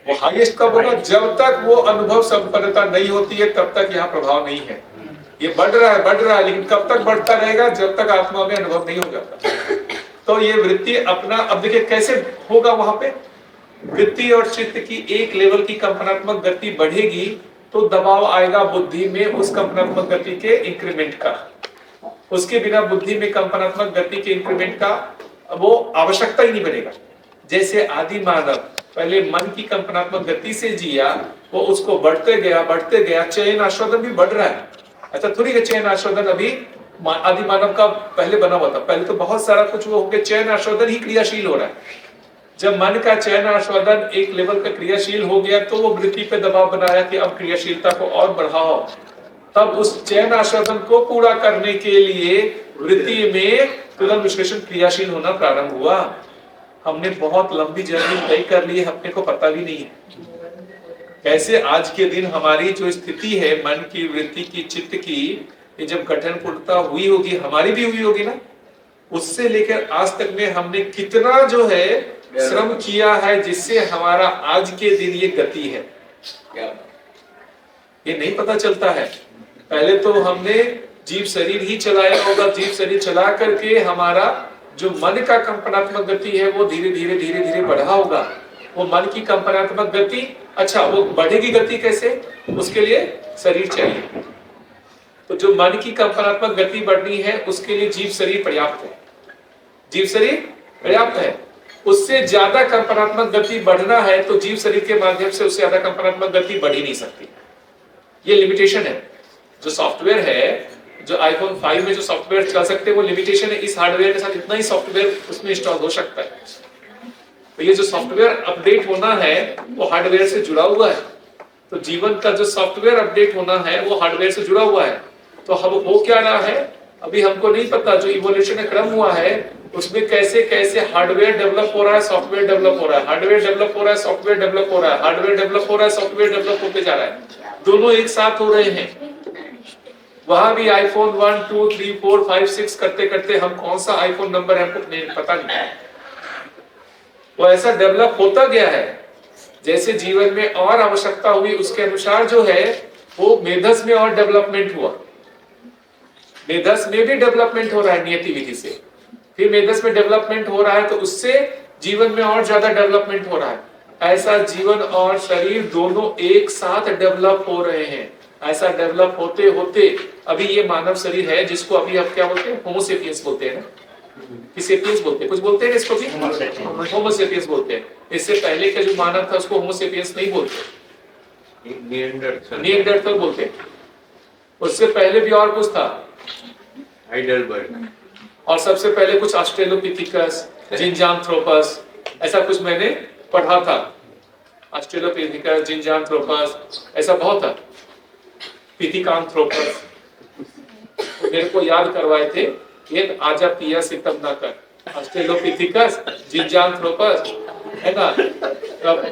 वो हाईएस्ट कब होगा? जब तक वो अनुभव संपन्नता नहीं होती है तब तक यहाँ प्रभाव नहीं है। ये बढ़ रहा है, लेकिन कब तक बढ़ता रहेगा? जब तक आत्मा में अनुभव नहीं हो जाता। तो ये वृत्ति अपना, अब देखिए कैसे होगा वहां पे, वृत्ति और चित्त की एक लेवल की कंपनात्मक गति बढ़ेगी तो दबाव आएगा बुद्धि में उस कंपनात्मक गति के इंक्रीमेंट का। उसके बिना बुद्धि में कंपनात्मक गति के इंक्रीमेंट का वो आवश्यकता ही नहीं बनेगा। जैसे आदि मानव पहले मन की कंपनात्मक गति से जिया, वो उसको बढ़ते गया, चयन आस्वादन भी बढ़ रहा है। अच्छा थोड़ी का चयन आस्वादन अभी आदि मानव का पहले बना हुआ था, पहले तो बहुत सारा कुछ वो हो गया, चयन आस्वादन ही क्रियाशील हो रहा है। जब मन का चयन आस्वादन एक लेवल का क्रियाशील हो गया तो वो वृत्ति पे दबाव बनाया कि अब क्रियाशीलता को और बढ़ाओ। तब उस चयन आस्वादन को पूरा करने के लिए वृत्ति में तुरंत विश्लेषण क्रियाशील होना प्रारंभ हुआ। हमने बहुत लंबी जर्नी तय कर ली है, अपने को पता भी नहीं है कैसे आज के दिन हमारी जो स्थिति है मन की, वृत्ति की, चित्त की, ये जब गठन पूर्णता हुई होगी, हमारी भी हुई होगी ना, उससे लेकर आज तक में हमने कितना जो है श्रम किया है जिससे हमारा आज के दिन ये गति है, ये नहीं पता चलता है। पहले तो हमने जीव शरीर ही चलाया होगा, जीव शरीर चला करके हमारा जो मन का कंपनात्मक गति है वो धीरे धीरे बढ़ा होगा। वो मन की कंपनात्मक गति, अच्छा वो बढ़ेगी गति कैसे? उसके लिए शरीर चाहिए। तो जो मन की कंपनात्मक गति बढ़नी है उसके लिए जीव शरीर पर्याप्त है, जीव शरीर पर्याप्त है। उससे ज्यादा कंपनात्मक गति बढ़ना है तो जीव शरीर के माध्यम से उससे ज्यादा कंपनात्मक गति बढ़ ही नहीं सकती। ये लिमिटेशन है। जो सॉफ्टवेयर है, जो आईफोन 5 में जो सॉफ्टवेयर चल सकते हैं वो लिमिटेशन है। इस हार्डवेयर के साथ इतना ही सॉफ्टवेयर उसमें इंस्टॉल हो सकता है। तो ये जो सॉफ्टवेयर अपडेट होना है वो हार्डवेयर से जुड़ा हुआ है। तो जीवन का जो सॉफ्टवेयर अपडेट होना है वो हार्डवेयर से जुड़ा हुआ है। तो अब हो क्या रहा है अभी हमको नहीं पता। जो इवोल्यूशन का क्रम हुआ है उसमें कैसे कैसे हार्डवेयर डेवलप हो रहा है, सॉफ्टवेयर डेवलप हो रहा है, हार्डवेयर डेवलप हो रहा है, सॉफ्टवेयर डेवलप हो रहा है, हार्डवेयर डेवलप हो रहा है, सॉफ्टवेयर डेवलप होते जा रहा है। दोनों एक साथ हो रहे हैं। वहां भी आईफोन 1, 2, 3, 4, 5, 6 करते करते हम कौन सा आईफोन नंबर है हमको नहीं पता नहीं। वो ऐसा डेवलप होता गया है। जैसे जीवन में और आवश्यकता हुई उसके अनुसार जो है वो मेधस में और डेवलपमेंट हुआ। मेधस में भी डेवलपमेंट हो रहा है नियति विधि से, फिर मेधस में डेवलपमेंट हो रहा है तो उससे जीवन में और ज्यादा डेवलपमेंट हो रहा है। ऐसा जीवन और शरीर दोनों एक साथ डेवलप हो रहे हैं। ऐसा डेवलप होते होते अभी ये मानव शरीर है जिसको अभी हम क्या बोलते हैं, होमोसेपियंस बोलते हैं ना, कि सेपियंस बोलते हैं, कुछ बोलते हैं इसको भी होमोसेपियंस बोलते हैं। इससे पहले का जो मानव था उसको होमोसेपियंस नहीं बोलते, निएंडरथल बोलते हैं। उससे पहले भी और कुछ था, हाइडेलबर्ग, और सबसे पहले कुछ ऑस्ट्रेलोपिथिकस, जिंजांथ्रोपस, ऐसा कुछ मैंने पढ़ा था। ऑस्ट्रेलोपिथिकस, जिंजांथ्रोपस, ऐसा बहुत था। पिथिकांथ्रोपस मेरे को याद करवाए थे, ये आजा पिया सितम ना कर। ऑस्ट्रेलोपिथिकस, जिंजांथ्रोपस है ना,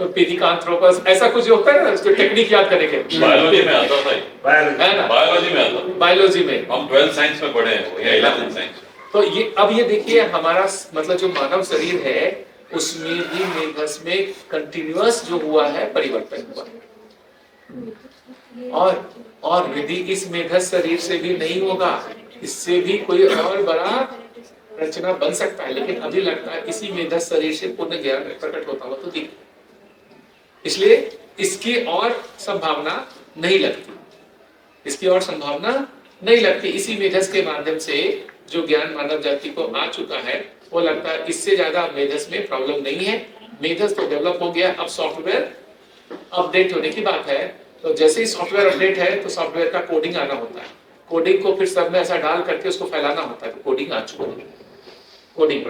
पिथिकांथ्रोपस, ऐसा कुछ होता है ना, उसको टेक्निक याद करने के। बायोलॉजी में आता था, है ना, बायोलॉजी में आता, बायोलॉजी में हम 12th साइंस में पढ़े हैं, या 11th साइंस। तो ये अब ये देखिए हमारा मतलब जो मानव शरीर है उसमें भी मेधस में कंटिन्यूअस जो हुआ है परिवर्तन हुआ है। और यदि इस मेधस शरीर से भी नहीं होगा, इससे भी कोई और बड़ा रचना बन सकता है। लेकिन अभी लगता है इसी मेधस शरीर से पूर्ण ज्ञान प्रकट होता हुआ तो दिख, इसलिए इसकी और संभावना नहीं लगती, इसकी और संभावना नहीं लगती। इसी मेधस के माध्यम से जो ज्ञान मानव जाति को आ चुका है वो लगता है इससे ज्यादा मेधस में प्रॉब्लम नहीं है। मेधस तो डेवलप हो गया, अब सॉफ्टवेयर अपडेट होने की बात है। तो जैसे ही सॉफ्टवेयर अपडेट है तो सॉफ्टवेयर का कोडिंग आना होता है, कोडिंग को फिर सब में ऐसा डाल करके उसको फैलाना होता है। तो कोडिंग आ चुका है, कोडिंग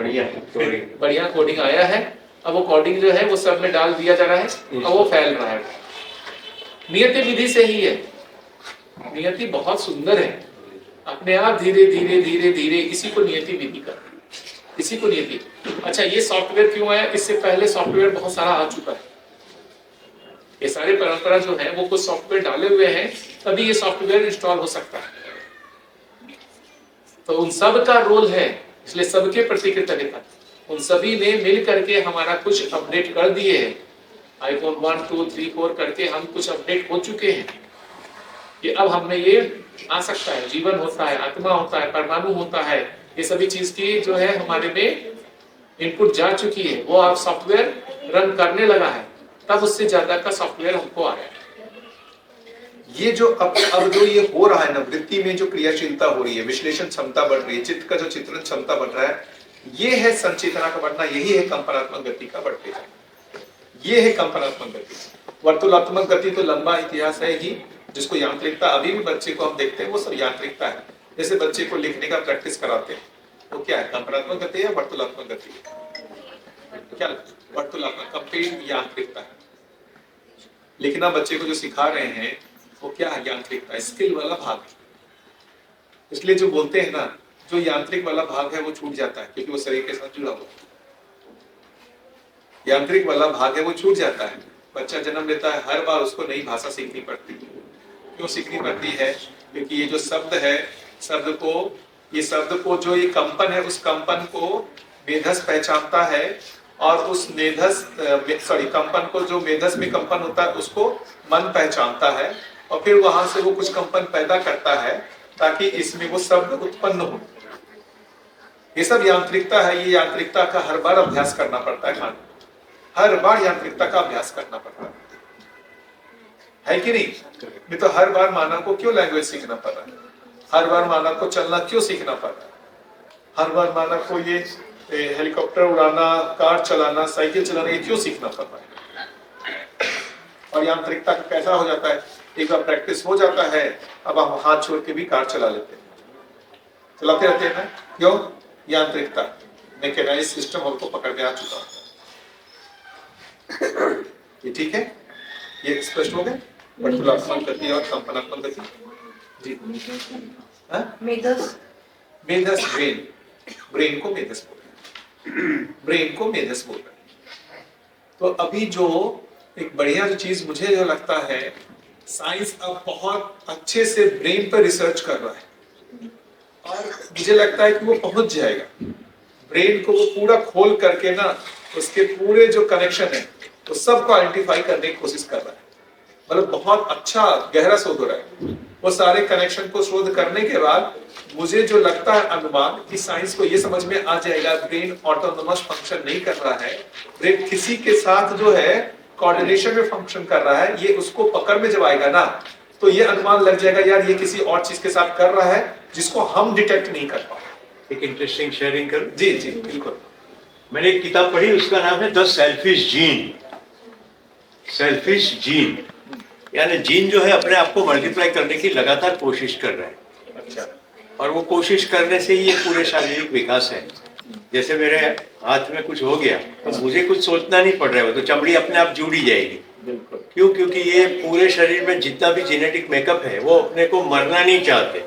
बढ़िया कोडिंग आया है। अब वो कोडिंग जो है वो सब में डाल दिया जा रहा है और वो फैल रहा है। नियति विधि से ही है, नियति बहुत सुंदर है, अपने आप धीरे धीरे धीरे धीरे इसी को नियति विधि का, इसी को नियति। अच्छा ये सॉफ्टवेयर क्यों आया? इससे पहले सॉफ्टवेयर बहुत सारा आ चुका है। ये सारे परंपरा जो है वो कुछ सॉफ्टवेयर डाले हुए हैं, तभी ये सॉफ्टवेयर इंस्टॉल हो सकता है। तो उन सब का रोल है, इसलिए सबके प्रति कृतज्ञता। उन सभी ने मिल करके हमारा कुछ अपडेट कर दिए हैं। आईफोन 1, 2, 3, 4 करके हम कुछ अपडेट हो चुके हैं कि अब हमें ये आ सकता है, जीवन होता है, आत्मा होता है, परमाणु होता है, ये सभी चीज की जो है हमारे में इनपुट जा चुकी है, वो आप सॉफ्टवेयर रन करने लगा है, तब उससे ज्यादा का सॉफ्टवेयर हमको आ रहा है। ये जो अब जो ये हो रहा है ना, वृत्ति में जो क्रियाशीलता हो रही है, विश्लेषण क्षमता बढ़ रही है, चित्त का जो चित्रण क्षमता बढ़ रहा है, ये है संचेतना का बढ़ना, यही है कंपनात्मक गति का बढ़ते जाना, ये है कंपनात्मक गति। वर्तुलात्मक गति तो लंबा इतिहास है ही, जिसको यांत्रिकता अभी भी बच्चे को हम देखते हैं वो सब यांत्रिकता है। जैसे बच्चे को लिखने का प्रैक्टिस कराते हैं तो क्या है, कंपनात्मक गति है, वर्तुलात्मक गति है? क्या वर्तुलात्मक, कंपेन यांत्रिकता है। लिखना बच्चे को जो सिखा रहे हैं वो क्या है, यांत्रिकता, स्किल वाला भाग। इसलिए जो बोलते हैं ना, जो यांत्रिक वाला भाग है वो छूट जाता है क्योंकि वो शरीर के साथ जुड़ा हुआ है। यांत्रिक वाला भाग है वो छूट जाता है। बच्चा जन्म लेता है, हर बार उसको नई भाषा सीखनी पड़ती है। क्यों सीखनी पड़ती है? क्योंकि ये जो शब्द है, शब्द को जो ये कंपन है, उस कंपन को मेधस पहचानता है, और उस कंपन को, जो मेधस में कंपन होता है उसको मन पहचानता है, और फिर वहां से वो कुछ कंपन पैदा करता है ताकि इसमें वो शब्द उत्पन्न हो। ये सब यांत्रिकता है। ये यांत्रिकता का हर बार अभ्यास करना पड़ता है, हर बार यांत्रिकता का अभ्यास करना पड़ता है कि नहीं? नहीं तो हर बार मानव को क्यों लैंग्वेज सीखना पड़ रहा है? हर बार मानव को चलना क्यों सीखना पड़ रहा है? हर बार मानव को ये हेलीकॉप्टर उड़ाना, कार चलाना, साइकिल चलाना, ये क्यों सीखना पड़ रहा है? और यांत्रिकता कैसा हो जाता है, एक बार प्रैक्टिस हो जाता है, अब हम हाथ छोड़ के भी कार चला लेते हैं, चलाते रहते हैं ना। क्यों? यांत्रिकता, मैकेनाइज्ड सिस्टम हमको पकड़ में आ चुका होता है। ये ठीक है? ये स्पष्ट हो गए? वर्तुलात्मक गति और कंपनात्मक गति। जी मेधस ब्रेन को मेधस बोल रहे हैं, ब्रेन को मेधस बोल रहे हैं। तो अभी जो एक बढ़िया जो चीज मुझे जो लगता है, साइंस अब बहुत अच्छे से ब्रेन पर रिसर्च कर रहा है, और मुझे लगता है कि वो पहुंच जाएगा। ब्रेन को वो पूरा खोल करके ना, उसके पूरे जो कनेक्शन है तो सबको आइडेंटिफाई करने की कोशिश कर रहा है। मतलब बहुत अच्छा गहरा शोध हो रहा है। वो सारे कनेक्शन को शोध करने के बाद मुझे जो लगता है अनुमान, कि साइंस को ये समझ में आ जाएगा ब्रेन ऑटोनोमस फंक्शन नहीं कर रहा है, ब्रेन किसी के साथ जो है कोऑर्डिनेशन में फंक्शन कर रहा है। ये उसको पकड़ में जब आएगा ना, तो ये अनुमान लग जाएगा, यार ये किसी और चीज के साथ कर रहा है जिसको हम डिटेक्ट नहीं कर पा रहे। एक इंटरेस्टिंग शेयरिंग करूं? जी जी बिल्कुल। मैंने एक किताब पढ़ी, उसका नाम है the selfish gene. Selfish gene यानी जीन जो है अपने आप को मल्टीप्लाई करने की लगातार कोशिश कर रहा है। अच्छा। और वो कोशिश करने से ये पूरे शारीरिक विकास है। जैसे मेरे हाथ में कुछ हो गया तो मुझे कुछ सोचना नहीं पड़ रहा है, तो चमड़ी अपने आप जुड़ी जाएगी। बिल्कुल। क्यों? क्योंकि ये पूरे शरीर में जितना भी जेनेटिक मेकअप है वो अपने को मरना नहीं चाहते।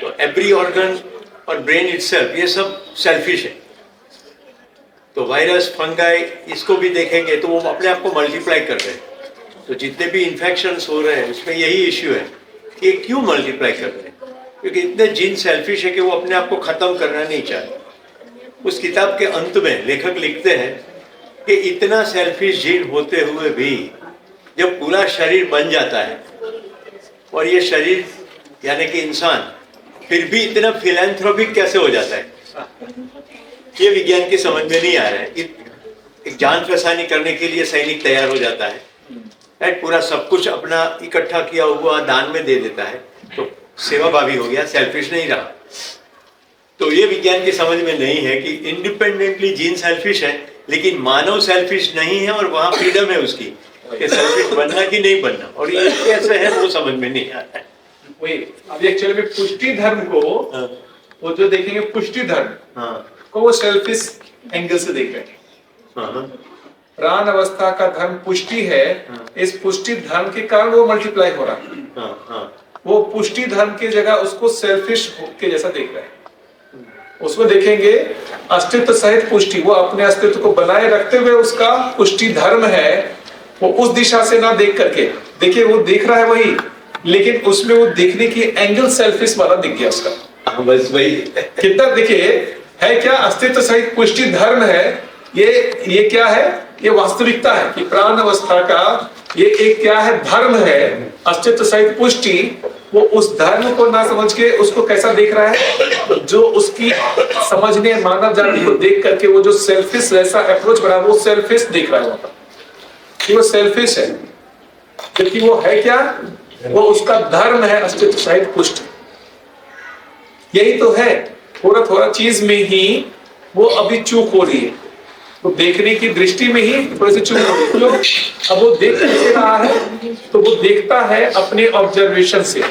तो एवरी ऑर्गन और ब्रेन इटसेल्फ, ये सब सेल्फिश है। तो वायरस, फंगाई, इसको भी देखेंगे तो वो अपने आप को मल्टीप्लाई कर रहे हैं। तो जितने भी इन्फेक्शंस हो रहे हैं उसमें यही इश्यू है कि क्यों मल्टीप्लाई कर रहे हैं, क्योंकि इतने जीन सेल्फिश है कि वो अपने आप को खत्म करना नहीं चाहते। उस किताब के अंत में लेखक लिखते हैं कि इतना सेल्फिश जीन होते हुए भी जब पूरा शरीर बन जाता है, और ये शरीर यानी कि इंसान फिर भी इतना फिलैंथ्रोपिक कैसे हो जाता है, ये विज्ञान की समझ में नहीं आ रहा है। एक जान फसानी करने के लिए सैनिक तैयार हो जाता है, पूरा सब कुछ अपना इकट्ठा किया हुआ दान में दे देता है, तो सेवाभावी हो गया, सेल्फिश नहीं रहा। तो ये विज्ञान की समझ में नहीं है कि इंडिपेंडेंटली जीन सेल्फिश है, लेकिन मानव सेल्फिश नहीं है, और वहां फ्रीडम है उसकी कि सेल्फिश बनना कि नहीं बनना। और ये कैसे है वो समझ में नहीं आता है। वही अभी एक्चुअली में पुष्टि धर्म को, वो जो देखेंगे पुष्टि धर्म को वो सेल्फिश एंगल से देख रहे हैं। प्राण अवस्था का धर्म पुष्टि है, इस पुष्टि धर्म के कारण वो मल्टीप्लाई हो रहा है। वो पुष्टि धर्म की जगह उसको सेल्फिश के जैसा देख रहे हैं। उसमें देखेंगे अस्तित्व सहित पुष्टि, वो अपने अस्तित्व को बनाए रखते हुए उसका पुष्टि धर्म है। वो उस दिशा से ना देख करके, देखिए वो देख रहा है वही, लेकिन उसमें वो देखने की एंगल सेल्फिश वाला दिख गया उसका। बस वही कितना देखिए है क्या, अस्तित्व सहित पुष्टि धर्म है। ये क्या है? ये वास्तविकता है कि प्राण अवस्था का ये एक क्या है, धर्म है, अस्तित्व सहित पुष्टि। वो उस धर्म को ना समझ के उसको कैसा देख रहा है, जो उसकी समझने मानव जाति को देख करके वो जो सेल्फिश वैसा अप्रोच बना, वो सेल्फिश देख रहा है वहां पर कि वो सेल्फिश है, क्योंकि वो है क्या, वो उसका धर्म है अस्तित्व सहित पुष्टि। यही तो है, थोड़ा थोड़ा चीज में ही वो अभी चूक हो रही है, तो देखने की दृष्टि में ही थोड़ी सी चूक हो रही है। क्यों? अब वो देख कैसे रहा है, तो वो देखता है अपने ऑब्जर्वेशन से।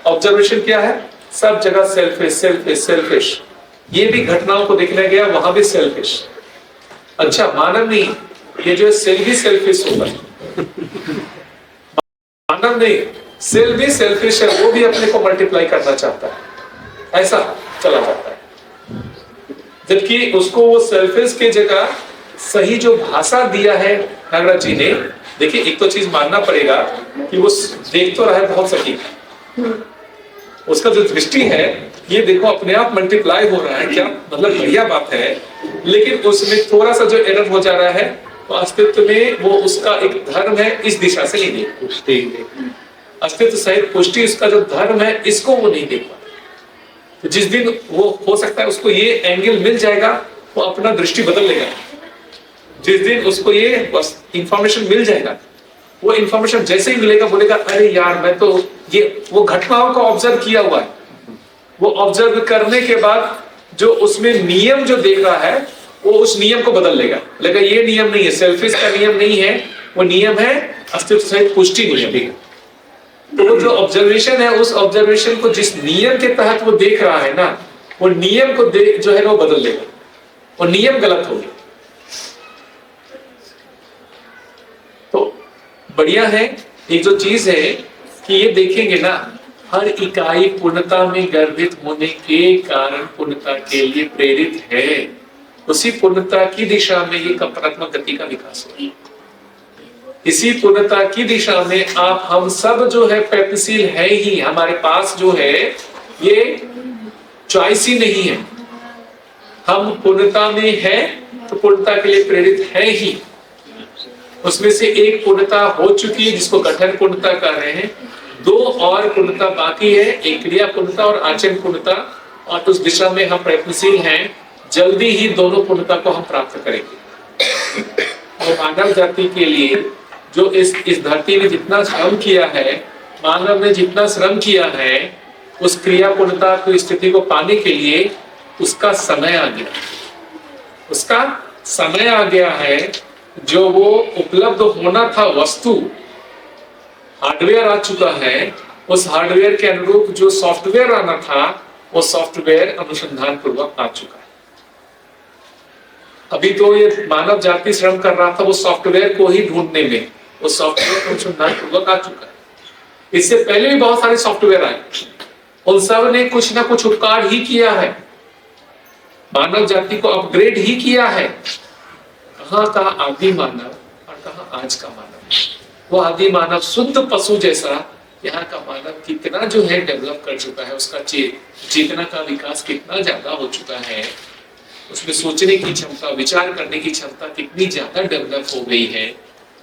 ऑब्जर्वेशन क्या है, सब जगह सेल्फिश सेल्फिश सेल्फिश। ये भी घटनाओं को देखने गया, वहां भी सेल्फिश। अच्छा, मानव नहीं, ये जो सेल भी सेल्फिश होगा, मानव नहीं, सेल भी सेल्फिश है, वो भी अपने को मल्टीप्लाई करना चाहता है, ऐसा चला जाता है। जबकि उसको वो सेल्फिश के जगह सही जो भाषा दिया है नागराज जी ने, देखिए एक तो चीज मानना पड़ेगा कि वो देख तो रहा है बहुत सटीक, उसका जो दृष्टि है ये देखो अपने आप मल्टीप्लाई हो रहा है, क्या मतलब बढ़िया बात है, लेकिन उसमें थोड़ा सा जो एरर हो जा रहा है, तो अस्तित्व में वो उसका एक धर्म है, इस दिशा से नहीं देख, अस्तित्व सहित पुष्टि उसका जो धर्म है, इसको वो नहीं देख पाता। तो जिस दिन वो हो सकता है उसको ये एंगल मिल जाएगा, वो अपना दृष्टि बदल लेगा। जिस दिन उसको ये इंफॉर्मेशन मिल जाएगा, वो इंफॉर्मेशन जैसे ही मिलेगा बोलेगा अरे यार मैं तो ये वो घटनाओं को ऑब्जर्व किया हुआ है। वो ऑब्जर्व करने के बाद जो उसमें नियम जो देख रहा है, वो उस नियम को बदल लेगा, लेकिन ये नियम नहीं है, सेल्फिश का नियम नहीं है, वो नियम है अस्तित्व सहित पुष्टि नियम। तो वो जो ऑब्जर्वेशन है, उस ऑब्जर्वेशन को जिस नियम के तहत वो देख रहा है ना, वो नियम को जो है वो बदल लेगा, वो नियम गलत हो गया। तो बढ़िया है, एक जो चीज है कि ये देखेंगे ना, हर इकाई पूर्णता में गर्भित होने के कारण पूर्णता के लिए प्रेरित है, उसी पूर्णता की दिशा में ये कल्पनात्मक गति का विकास हो। इसी पूर्णता की दिशा में आप हम सब जो है प्रयत्नशील है ही, हमारे पास जो है ये चॉइस ही नहीं है। हम पूर्णता में है तो पूर्णता के लिए प्रेरित है ही। उसमें से एक पूर्णता हो चुकी है जिसको गठन पूर्णता कर रहे हैं, दो और पूर्णता बाकी है, एक क्रिया पूर्णता और आचरण पूर्णता, और उस दिशा में हम प्रयत्नशील हैं। जल्दी ही दोनों पूर्णता को हम प्राप्त करेंगे। और मानव जाति के लिए जो इस धरती ने जितना श्रम किया है, मानव ने जितना श्रम किया है, उस क्रिया पूर्णता की स्थिति को पाने के लिए उसका समय आ गया, उसका समय आ गया है। जो वो उपलब्ध होना था वस्तु, हार्डवेयर आ चुका है, उस हार्डवेयर के अनुरूप जो सॉफ्टवेयर आना था, वो सॉफ्टवेयर अनुसंधान पूर्वक आ चुका है। अभी तो ये मानव जाति श्रम कर रहा था वो सॉफ्टवेयर को ही ढूंढने में, वो सॉफ्टवेयर अनुसंधान पूर्वक आ चुका है। इससे पहले भी बहुत सारे सॉफ्टवेयर आए, उन सब ने कुछ ना कुछ उपकार ही किया है, मानव जाति को अपग्रेड ही किया है। कहाँ का आदि मानव और कहाँ आज का मानव, वो आदि मानव शुद्ध पशु जैसा, यहाँ का मानव कितना जो है डेवलप कर चुका है, उसका चेतना का विकास कितना ज्यादा हो चुका है, उसमें सोचने की क्षमता, विचार करने की क्षमता कितनी ज्यादा डेवलप हो गई है,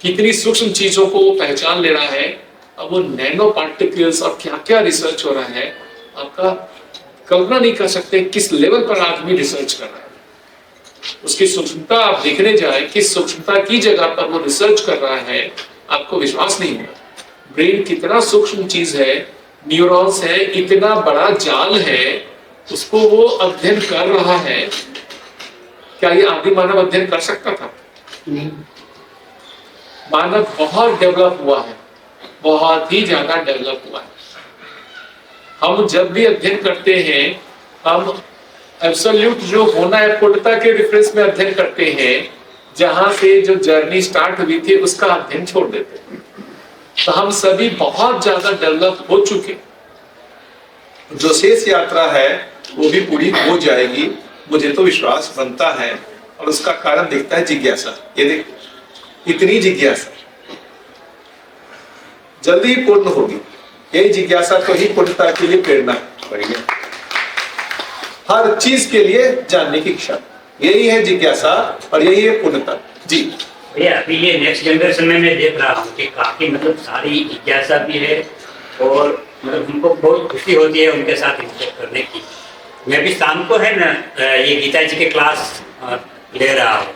कितनी सूक्ष्म चीजों को पहचान ले रहा है। अब वो नैनो पार्टिकल्स और क्या क्या रिसर्च हो रहा है, आपका कल्पना नहीं कर सकते किस लेवल पर आदमी रिसर्च कर रहा है। उसकी सूक्ष्मता आप देखने जाए, किस सूक्ष्मता की जगह पर वो रिसर्च कर रहा है, आपको विश्वास नहीं होगा। ब्रेन कितना सूक्ष्म चीज है, न्यूरॉन्स है, इतना बड़ा जाल है, उसको वो अध्ययन कर रहा है। क्या ये आदि मानव अध्ययन कर सकता था? नहीं। मानव बहुत डेवलप हुआ है, बहुत ही ज्यादा डेवलप हुआ है। हम जब भी अध्ययन करते हैं, हम एब्सोल्यूट जो होना है पूर्णता के रेफरेंस में अध्ययन करते हैं, जहां से जो जर्नी स्टार्ट हुई थी उसका अध्ययन छोड़ देते हैं। तो हम सभी बहुत ज्यादा डेवलप हो चुके, जो शेष यात्रा है वो भी पूरी हो जाएगी, मुझे तो विश्वास बनता है। और उसका कारण दिखता है जिज्ञासा। ये देखो, इतनी जिज्ञासा जल्दी ही पूर्ण होगी। यही जिज्ञासा को ही पूर्णता के लिए प्रेरणा पड़ेगी। हर चीज के लिए जानने की इच्छा, यही है जिज्ञासा और यही है पूर्णता। जी भैया अभी ये नेक्स्ट जनरेशन में मैं देख रहा हूँ कि काफी मतलब सारी जिज्ञासा भी है और मतलब हमको बहुत खुशी होती है उनके साथ इंटरेक्ट करने की। मैं भी शाम को है ना ये गीता जी के क्लास ले रहा हूँ।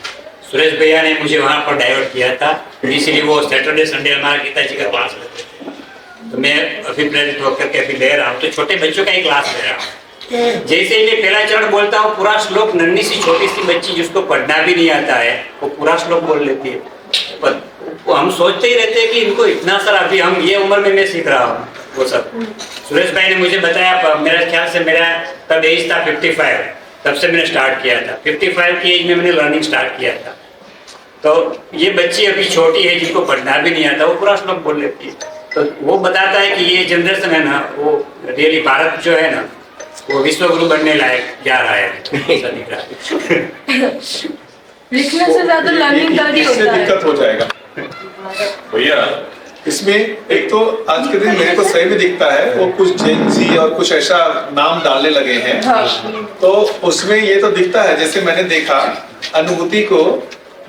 सुरेश भैया ने मुझे वहाँ पर डाइवर्ट किया था, इसीलिए वो सैटरडे संडे हमारा गीता जी का क्लास लेते थे। तो मैं अभी प्रेरित होकर के अभी ले रहा हूँ, तो छोटे बच्चों का ही क्लास ले रहा हूँ। जैसे ही मैं पहला चरण बोलता हूँ, पूरा श्लोक नन्ही सी छोटी सी बच्ची जिसको पढ़ना भी नहीं आता है वो पूरा श्लोक बोल लेती है। पर वो हम सोचते ही रहते हैं कि इनको इतना सारा, अभी हम ये उम्र में मैं सीख रहा हूँ वो सब। सुरेश भाई ने मुझे बताया, मेरा ख्याल से मेरा तब एज था 55, तब से मैंने स्टार्ट किया था। 55 की एज में मैंने लर्निंग स्टार्ट किया था। तो ये बच्ची अभी छोटी है जिनको पढ़ना भी नहीं आता, वो पूरा श्लोक बोल लेती है। तो वो बताता है कि ये जनरेशन है ना, वो रियली भारत जो है ना वो विश्व गुरु बनने लायक जा रहा है। ऐसा दिख रहा है। लिखने से ज्यादा लर्निंग जल्दी इससे होता है। दिक्कत हो जाएगा भैया इसमें। एक तो आज के दिन मेरे को सही में दिखता है वो कुछ जेन जी और कुछ ऐसा नाम डालने लगे हैं। हाँ। तो उसमें ये तो दिखता है, जैसे मैंने देखा अनुभूति को,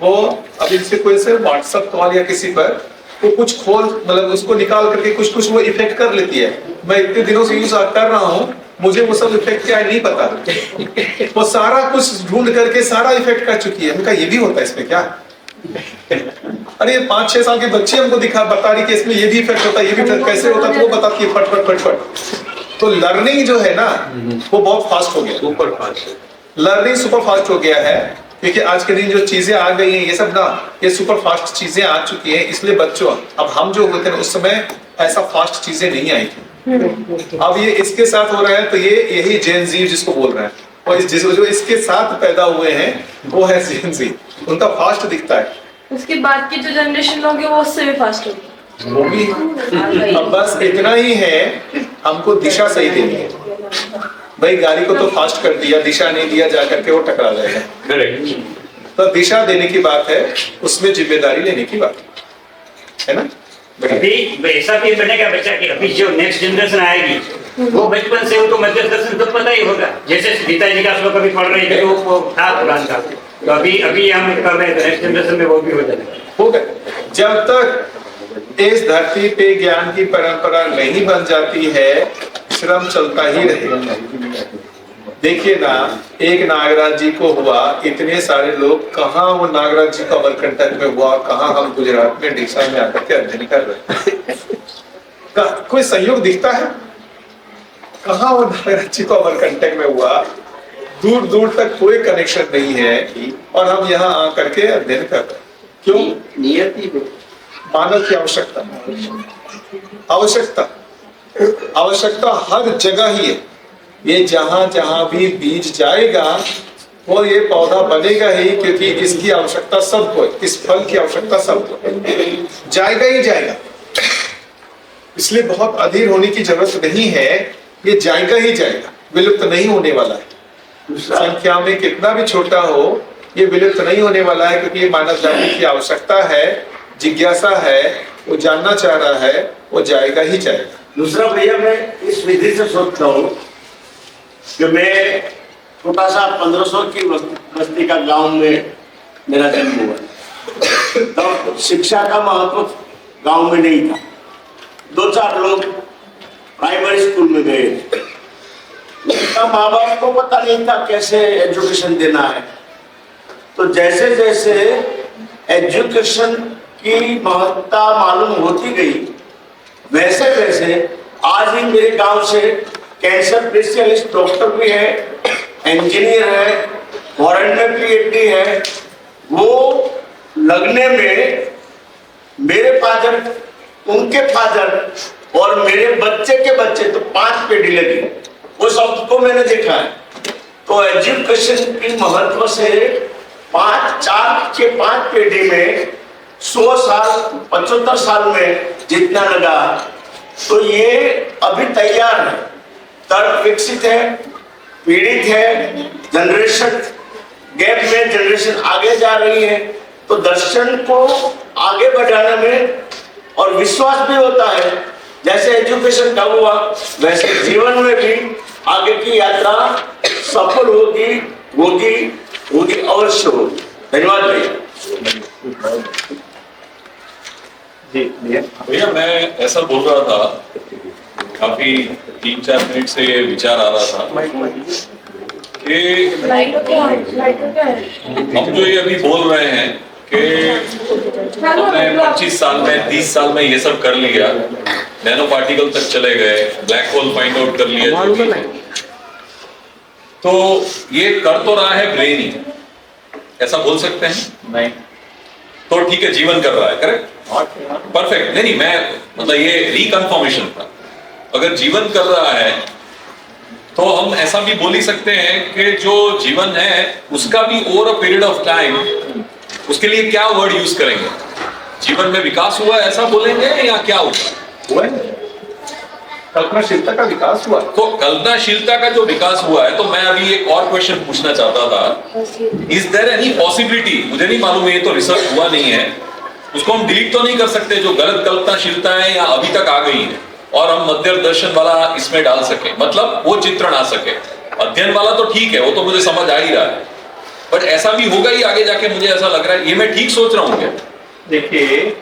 वो अभी से कोई से व्हाट्सएप कॉल या किसी पर वो कुछ खोल मतलब उसको निकाल करके कुछ कुछ वो इफेक्ट कर लेती है। मैं इतने दिनों से यूज कर रहा हूँ, मुझे वो सब इफेक्ट क्या है नहीं पता। वो सारा कुछ ढूंढ करके सारा इफेक्ट कर चुकी है। मैं कहा ये भी होता है इसमें क्या? अरे 5-6 साल के बच्चे हमको बता रही कि इसमें ये भी इफेक्ट होता है, ये भी कैसे होता है, तो वो बताती है फट फट फट फट। तो लर्निंग जो है ना वो बहुत फास्ट हो गया, super fast. Learning super fast हो गया है। क्योंकि आज के दिन जो चीजें आ गई हैं ये सब ना, ये सुपर फास्ट चीजें आ चुकी हैं, इसलिए बच्चों, अब हम जो होते हैं उस समय ऐसा फास्ट चीजें नहीं आई थी। अब ये इसके साथ हो रहा है, तो ये यही जेन जी जिसको बोल रहे हैं, और जो इसके साथ पैदा हुए हैं वो है जेन जी। उनका फास्ट दिखता है, उसके बाद की जो जनरेशन लोग हैं वो उससे भी फास्ट होगी। वो भी। अब बस इतना ही है, हमको दिशा सही देनी है। भाई गाड़ी को तो फास्ट कर दिया, दिशा नहीं दिया, जा करके वो टकरा जाएगा। करेक्ट। तो दिशा देने की बात है, उसमें जिम्मेदारी लेने की बात है ना। अभी ऐसा भी बनेगा बच्चा कि अभी जो नेक्स्ट जनरेशन आएगी वो बचपन से उनको मध्य दर्शन तो पता ही होगा। जैसे गीता जी का श्लोक अभी पढ़ रहे थे वो था कुरान का, तो अभी हम कर रहे थे, नेक्स्ट जनरेशन में वो भी हो जाएगा। होगा। जब तक इस धरती पे ज्ञान की परंपरा नहीं बन जाती है, श्रम चलता ही रहेगा। देखिए ना, एक नागराज जी को हुआ, इतने सारे लोग, कहाँ वो नागराज जी का अमरकंटक में हुआ, कहाँ हम गुजरात में डीसा में आकर के अध्ययन कर रहे हैं। कोई संयोग दिखता है? कहाँ वो नागराज जी को अमरकंटक में हुआ, दूर दूर तक कोई कनेक्शन नहीं है, और हम यहाँ आकर के अध्ययन कर रहे हैं। क्यों? नियति मानव की आवश्यकता, आवश्यकता आवश्यकता हर जगह ही है। ये जहां जहां भी बीज जाएगा वो ये पौधा बनेगा ही, क्योंकि इसकी आवश्यकता सबको है, इस फल की आवश्यकता सबको है, जाएगा ही जाएगा। इसलिए बहुत अधीर होने की जरूरत नहीं है, ये जाएगा ही जाएगा, विलुप्त नहीं होने वाला है। संख्या में कितना भी छोटा हो, ये विलुप्त नहीं होने वाला है, क्योंकि ये मानव जाति की आवश्यकता है, जिज्ञासा है, वो जानना चाह रहा है, वो जाएगा ही जाएगा। दूसरा भैया, मैं इस विधि से सोचता हूँ कि मैं छोटा सा 1500 की बस्ती का गांव में मेरा जन्म हुआ, तब शिक्षा का महत्व गांव में नहीं था। 2-4 लोग प्राइमरी स्कूल में गए थे, उनका माँ बाप को पता नहीं था कैसे एजुकेशन देना है। तो जैसे जैसे एजुकेशन की महत्ता मालूम होती गई, वैसे वैसे आज ही मेरे गांव से कैंसर स्पेशलिस्ट डॉक्टर भी है, इंजीनियर है, फॉरेन में पीएचडी है। वो लगने में मेरे फादर, उनके फादर और मेरे बच्चे के बच्चे, तो 5 पीढ़ी लगी। वो सबको मैंने देखा है। तो एजुकेशन की महत्व से 4 पीढ़ी में 100 साल 75 साल में जितना लगा, तो ये अभी तैयार है, तर्क विकसित है, पीड़ित है, जनरेशन गैप में जनरेशन आगे जा रही है। तो दर्शन को आगे बढ़ाने में और विश्वास भी होता है, जैसे एजुकेशन का हुआ वैसे जीवन में भी आगे की यात्रा सफल होगी, होगी, होगी, अवश्य होगी। धन्यवाद भैया। जी भैया। भैया मैं ऐसा बोल रहा था, काफी 3-4 मिनट से ये विचार आ रहा था कि लाइट क्या है? हम जो ये अभी बोल रहे हैं कि हमने 25 साल में 30 साल में ये सब कर लिया, नैनो पार्टिकल तक चले गए, ब्लैक होल फाइंड आउट कर लिया, जो भी है। तो ये कर तो रहा है ब्रेन ही, ऐसा बोल सकते हैं? नहीं, तो ठीक है, जीवन कर रहा है, करेक्ट, परफेक्ट। नहीं, मैं मतलब ये रिकन्फर्मेशन था। अगर जीवन कर रहा है तो हम ऐसा भी बोल ही सकते हैं कि जो जीवन है उसका भी over a period of time, उसके लिए क्या वर्ड यूज करेंगे? जीवन में विकास हुआ है ऐसा बोलेंगे या क्या हुआ है? कल्पनाशीलता का विकास हुआ। तो कल्पनाशीलता का जो विकास हुआ है, तो मैं अभी एक और क्वेश्चन पूछना चाहता था, इज देयर एनी पॉसिबिलिटी, मुझे नहीं मालूम है, ये तो रिसर्च हुआ नहीं है, उसको हम डिलीट तो नहीं कर सकते जो गलत कल्पनाशीलता है या अभी तक आ गई है, और हम मध्य दर्शन वाला इसमें डाल सके, मतलब वो चित्रण आ सके। अध्ययन वाला तो ठीक है, वो तो मुझे समझ आ ही रहा है, बट ऐसा भी होगा ही आगे जाके, मुझे ऐसा लग रहा है। ये मैं ठीक सोच रहा हूँ क्या? देखिए,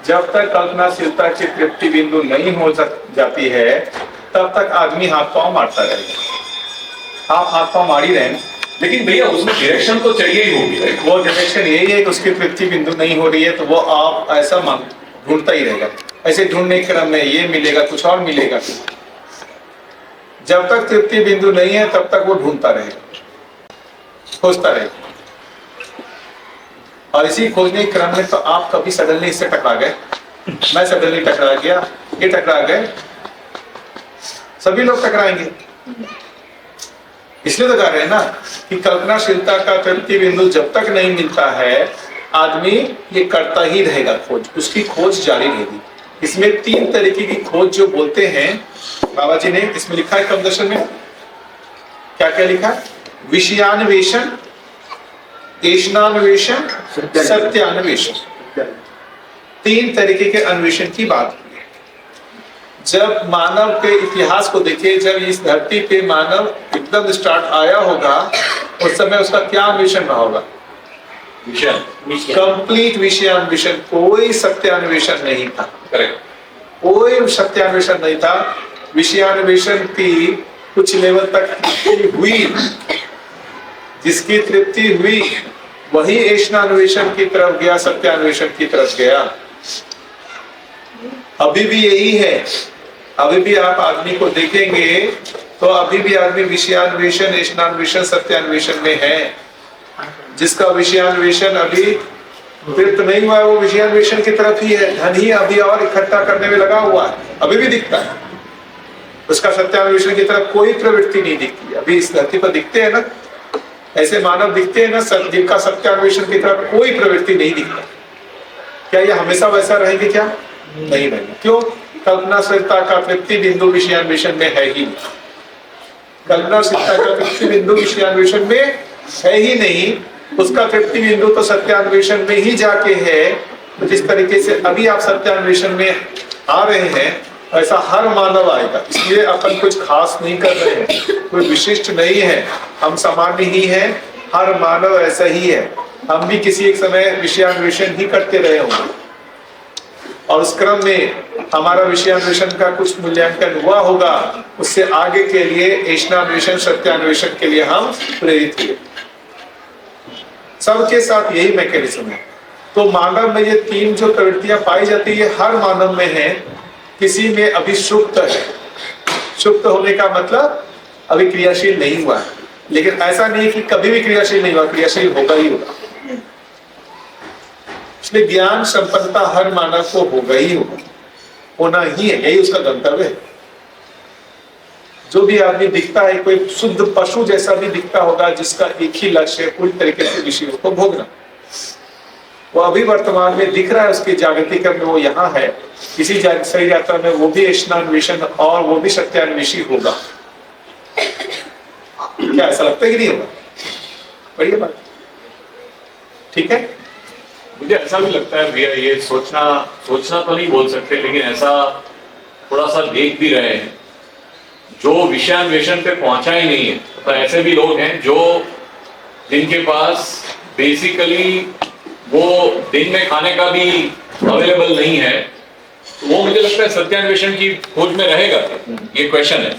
जब तक कल्पनाशीलता की तृप्ति बिंदु नहीं हो जाती है, तब तक आदमी हाथ पांव मारता रहेगा। आप हाथ पांव मार ही रहे हैं, लेकिन भैया उसमें डायरेक्शन तो चाहिए ही होगी, राइट? वो डायरेक्शन यही है कि उसकी तृप्ति बिंदु नहीं हो रही है, तो वो आप ऐसा ढूंढता ही रहेगा। ऐसे ढूंढने के क्रम में ये मिलेगा, कुछ और मिलेगा। जब तक तृप्ति बिंदु नहीं है तब तक वो ढूंढता रहेगा, खोजता रहेगा। और इसी खोजने के क्रम में तो आप कभी सडनली इससे टकरा गए, मैं सडनली टकरा गया, ये टकरा गए, सभी लोग टकराएंगे। इसलिए तो कह रहे हैं ना कि कल्पनाशीलता का तृप्ति बिंदु जब तक नहीं मिलता है, आदमी ये करता ही रहेगा, खोज, उसकी खोज जारी रहेगी। इसमें 3 तरीके की खोज जो बोलते हैं बाबा जी ने, इसमें लिखा है कम दर्शन में, क्या क्या लिखा है? विषयान्वेषण, ऐष्णान्वेषण, सत्यान्वेषण। 3 तरीके के अन्वेषण की बात की है। जब मानव के इतिहास को देखें, जब इस धरती पे मानव एकदम स्टार्ट आया होगा, उस समय उसका क्या अन्वेषण रहा होगा? कंप्लीट विषयान्वेषण, कोई सत्यान्वेषण नहीं था। करेक्ट, कोई सत्यान्वेषण नहीं था। विषयान्वेषण की कुछ लेवल तक तृप्ति हुई, जिसकी तृप्ति हुई वही ऐष्णान्वेषण की तरफ गया, सत्यान्वेषण की तरफ गया। अभी भी यही है। अभी भी आप आदमी को देखेंगे तो अभी भी आदमी विषयान्वेषण, ऐष्णान्वेषण, सत्यान्वेषण में है। जिसका विषयान्वेषण अभी तृप्त नहीं हुआ है, वो विषयान्वेषण की तरफ ही है। धन ही अभी और इकट्ठा करने में लगा हुआ है, अभी भी दिखता है। उसका सत्यान्वेषण की तरफ कोई प्रवृत्ति नहीं दिखती। अभी इस धरती पर दिखते हैं ना, ऐसे मानव दिखते हैं ना, जिनका सत्यान्वेषण की तरफ कोई प्रवृत्ति नहीं दिखता। क्या ये हमेशा वैसा रहेंगे? क्या नहीं रहेंगे। क्यों? कल्पनाशीलता का तृप्ति बिंदु विषयान्वेषण में है ही नहीं। कल्पनाशीलता का तृप्ति बिंदु विषयान्वेषण में है ही नहीं। उसका तृप्ति बिंदु तो सत्यान्वेषण में ही जाके है। तो जिस तरीके से अभी आप सत्यान्वेषण में आ रहे हैं, ऐसा हर मानव आएगा। इसलिए अपन कुछ खास नहीं कर रहे हैं, कोई विशिष्ट नहीं है, हम सामान्य ही हैं। हर मानव ऐसा ही है। हम भी किसी एक समय विषयान्वेषण ही करते रहे होंगे, और उस क्रम में हमारा विषयान्वेषण का कुछ मूल्यांकन हुआ होगा। उससे आगे के लिए ऐष्णान्वेषण, सत्यान्वेषण के लिए हम प्रेरित हुए। सबके साथ यही मैकेनिज्म है। तो मानव में ये 3 जो प्रवृत्तियां पाई जाती है, हर मानव में है। किसी में अभी सुप्त है। सुप्त होने का मतलब अभी क्रियाशील नहीं हुआ है, लेकिन ऐसा नहीं कि कभी भी क्रियाशील नहीं हुआ, क्रियाशील होगा ही होगा। इसलिए ज्ञान संपन्नता हर मानव को होगा ही होगा, होना ही है, यही उसका गंतव्य है। जो भी आदमी दिखता है, कोई शुद्ध पशु जैसा भी दिखता होगा, जिसका एक ही लक्ष्य है, पूरी तरीके से विषयों को भोगना। वो अभी वर्तमान में दिख रहा है, उसकी जागतिकरण में वो यहाँ है। इसी सही यात्रा में वो भी ऐष्णान्वेषण और वो भी सत्यान्वेषी होगा। क्या ऐसा लगता है कि नहीं होगा? बढ़िया बात, ठीक है। मुझे ऐसा भी लगता है भैया, ये सोचना तो नहीं बोल सकते, लेकिन ऐसा थोड़ा सा देख भी रहे हैं, जो विषयान्वेषण पे पहुंचा ही नहीं है। तो ऐसे भी लोग हैं जो जिनके पास बेसिकली वो दिन में खाने का भी अवेलेबल नहीं है, तो वो मुझे लगता है सत्यान्वेषण की खोज में रहेगा। ये क्वेश्चन है।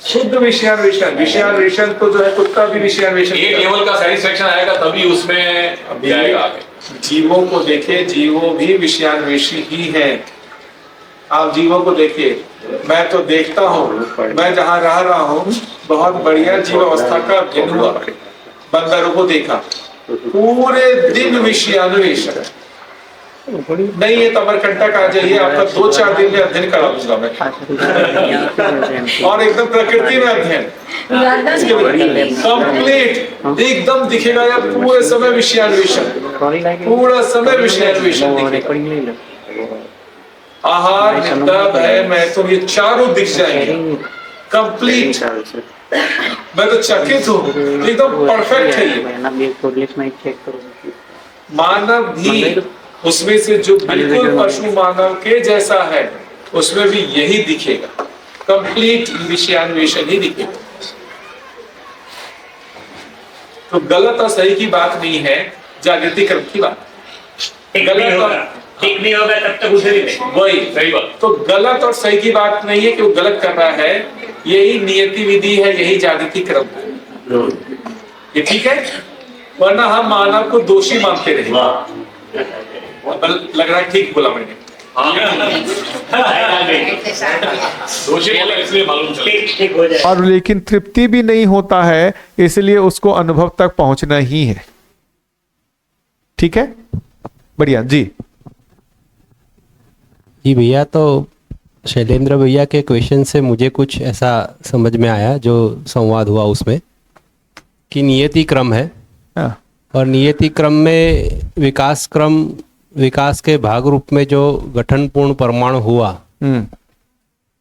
शुद्ध विषयान्वेषण, विषयान्वेषण तो जो है कुत्ता भी विषयान्वेषण एक लेवल का सेटिस्फेक्शन आएगा तभी उसमें जाएगा आगे। जीवों को देखिए, जीवों भी विषयान्वेषी ही हैं। आप जीवों को देखिए, मैं तो देखता हूँ, मैं जहाँ रह रहा हूँ बहुत बढ़िया जीव अवस्था का अध्ययन हुआ, बंदरों को देखा, पूरे दिन विषयान्वेषण। नहीं है तो अमरकंटक आ जाइए, आपका 2-4 दिन में अध्ययन करा दूंगा मैं, और एकदम प्रकृति में अध्ययन कंप्लीट एकदम दिखेगा या पूरे समय विषयान्वेषण, पूरा समय विषयान्वेषण दिखेगा। आहार, निद्रा, भय, मैं तो ये चारों दिख जाएंगे कंप्लीट। मैं तो चकित हूँ, एकदम परफेक्ट है ये। मानव भी उसमें से जो बिल्कुल पशु मानव के जैसा है, उसमें भी यही दिखेगा, कंप्लीट विषयान्वेषण ही दिखेगा। तो गलत और सही की बात नहीं है, जागृति क्रम की बात। ठीक नहीं होगा तब तक उधर ही रहेगा। वही सही बात। तो गलत और सही की बात नहीं है कि वो गलत कर रहा है, यही नियति विधि है, यही जागृति क्रम है। ये ठीक है, वरना हम मानव को दोषी मानते रहे। लग रहा है ठीक बोला मैंने। दोषी बोला इसलिए मालूम चला। और लेकिन तृप्ति भी नहीं होता है, इसलिए उसको अनुभव तक पहुंचना ही है। ठीक है, बढ़िया जी। जी भैया, तो शैलेंद्र भैया के क्वेश्चन से मुझे कुछ ऐसा समझ में आया जो संवाद हुआ उसमें, कि नियति क्रम है। हाँ। और नियति क्रम में विकास के भाग रूप में जो गठनपूर्ण परमाणु हुआ,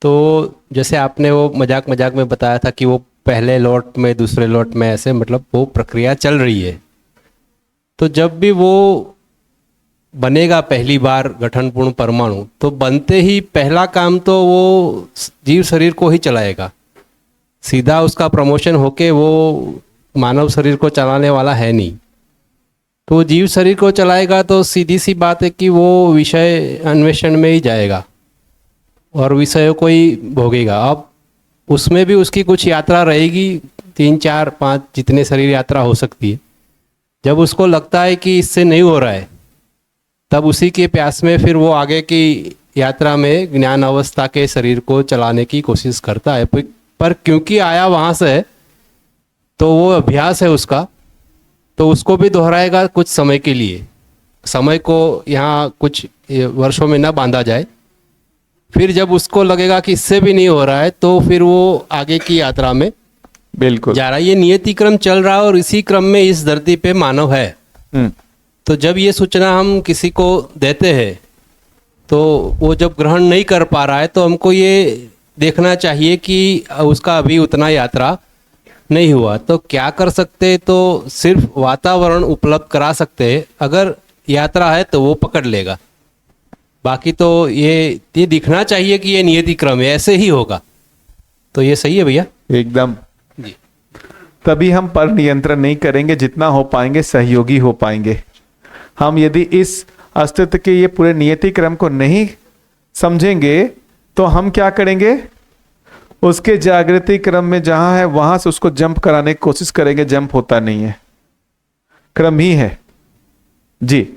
तो जैसे आपने वो मजाक में बताया था कि वो पहले लॉट में दूसरे लॉट में ऐसे, मतलब वो प्रक्रिया चल रही है। तो जब भी वो बनेगा पहली बार गठनपूर्ण परमाणु, तो बनते ही पहला काम तो वो जीव शरीर को ही चलाएगा, सीधा उसका प्रमोशन होके वो मानव शरीर को चलाने वाला है नहीं। तो जीव शरीर को चलाएगा तो सीधी सी बात है कि वो विषय अन्वेषण में ही जाएगा और विषयों को ही भोगेगा। अब उसमें भी उसकी कुछ यात्रा रहेगी, 3, 4, 5 जितने शरीर यात्रा हो सकती है। जब उसको लगता है कि इससे नहीं हो रहा है, तब उसी के प्यास में फिर वो आगे की यात्रा में ज्ञान अवस्था के शरीर को चलाने की कोशिश करता है। पर क्योंकि आया वहाँ से, तो वो अभ्यास है उसका, तो उसको भी दोहराएगा कुछ समय के लिए। समय को यहाँ कुछ वर्षों में ना बांधा जाए। फिर जब उसको लगेगा कि इससे भी नहीं हो रहा है, तो फिर वो आगे की यात्रा में बिल्कुल जा रहा है। ये नियति क्रम चल रहा है और इसी क्रम में इस धरती पे मानव है। तो जब ये सूचना हम किसी को देते हैं, तो वो जब ग्रहण नहीं कर पा रहा है, तो हमको ये देखना चाहिए कि उसका अभी उतना यात्रा नहीं हुआ। तो क्या कर सकते, तो सिर्फ वातावरण उपलब्ध करा सकते हैं। अगर यात्रा है तो वो पकड़ लेगा, बाकी तो ये दिखना चाहिए कि ये नियति क्रम है, ऐसे ही होगा। तो ये सही है भैया? एकदम जी। तभी हम पर नियंत्रण नहीं करेंगे, जितना हो पाएंगे सहयोगी हो पाएंगे। हम यदि इस अस्तित्व के ये पूरे नियति क्रम को नहीं समझेंगे, तो हम क्या करेंगे, उसके जागृति क्रम में जहां है वहां से उसको जंप कराने की कोशिश करेंगे। जंप होता नहीं है, क्रम ही है। जी।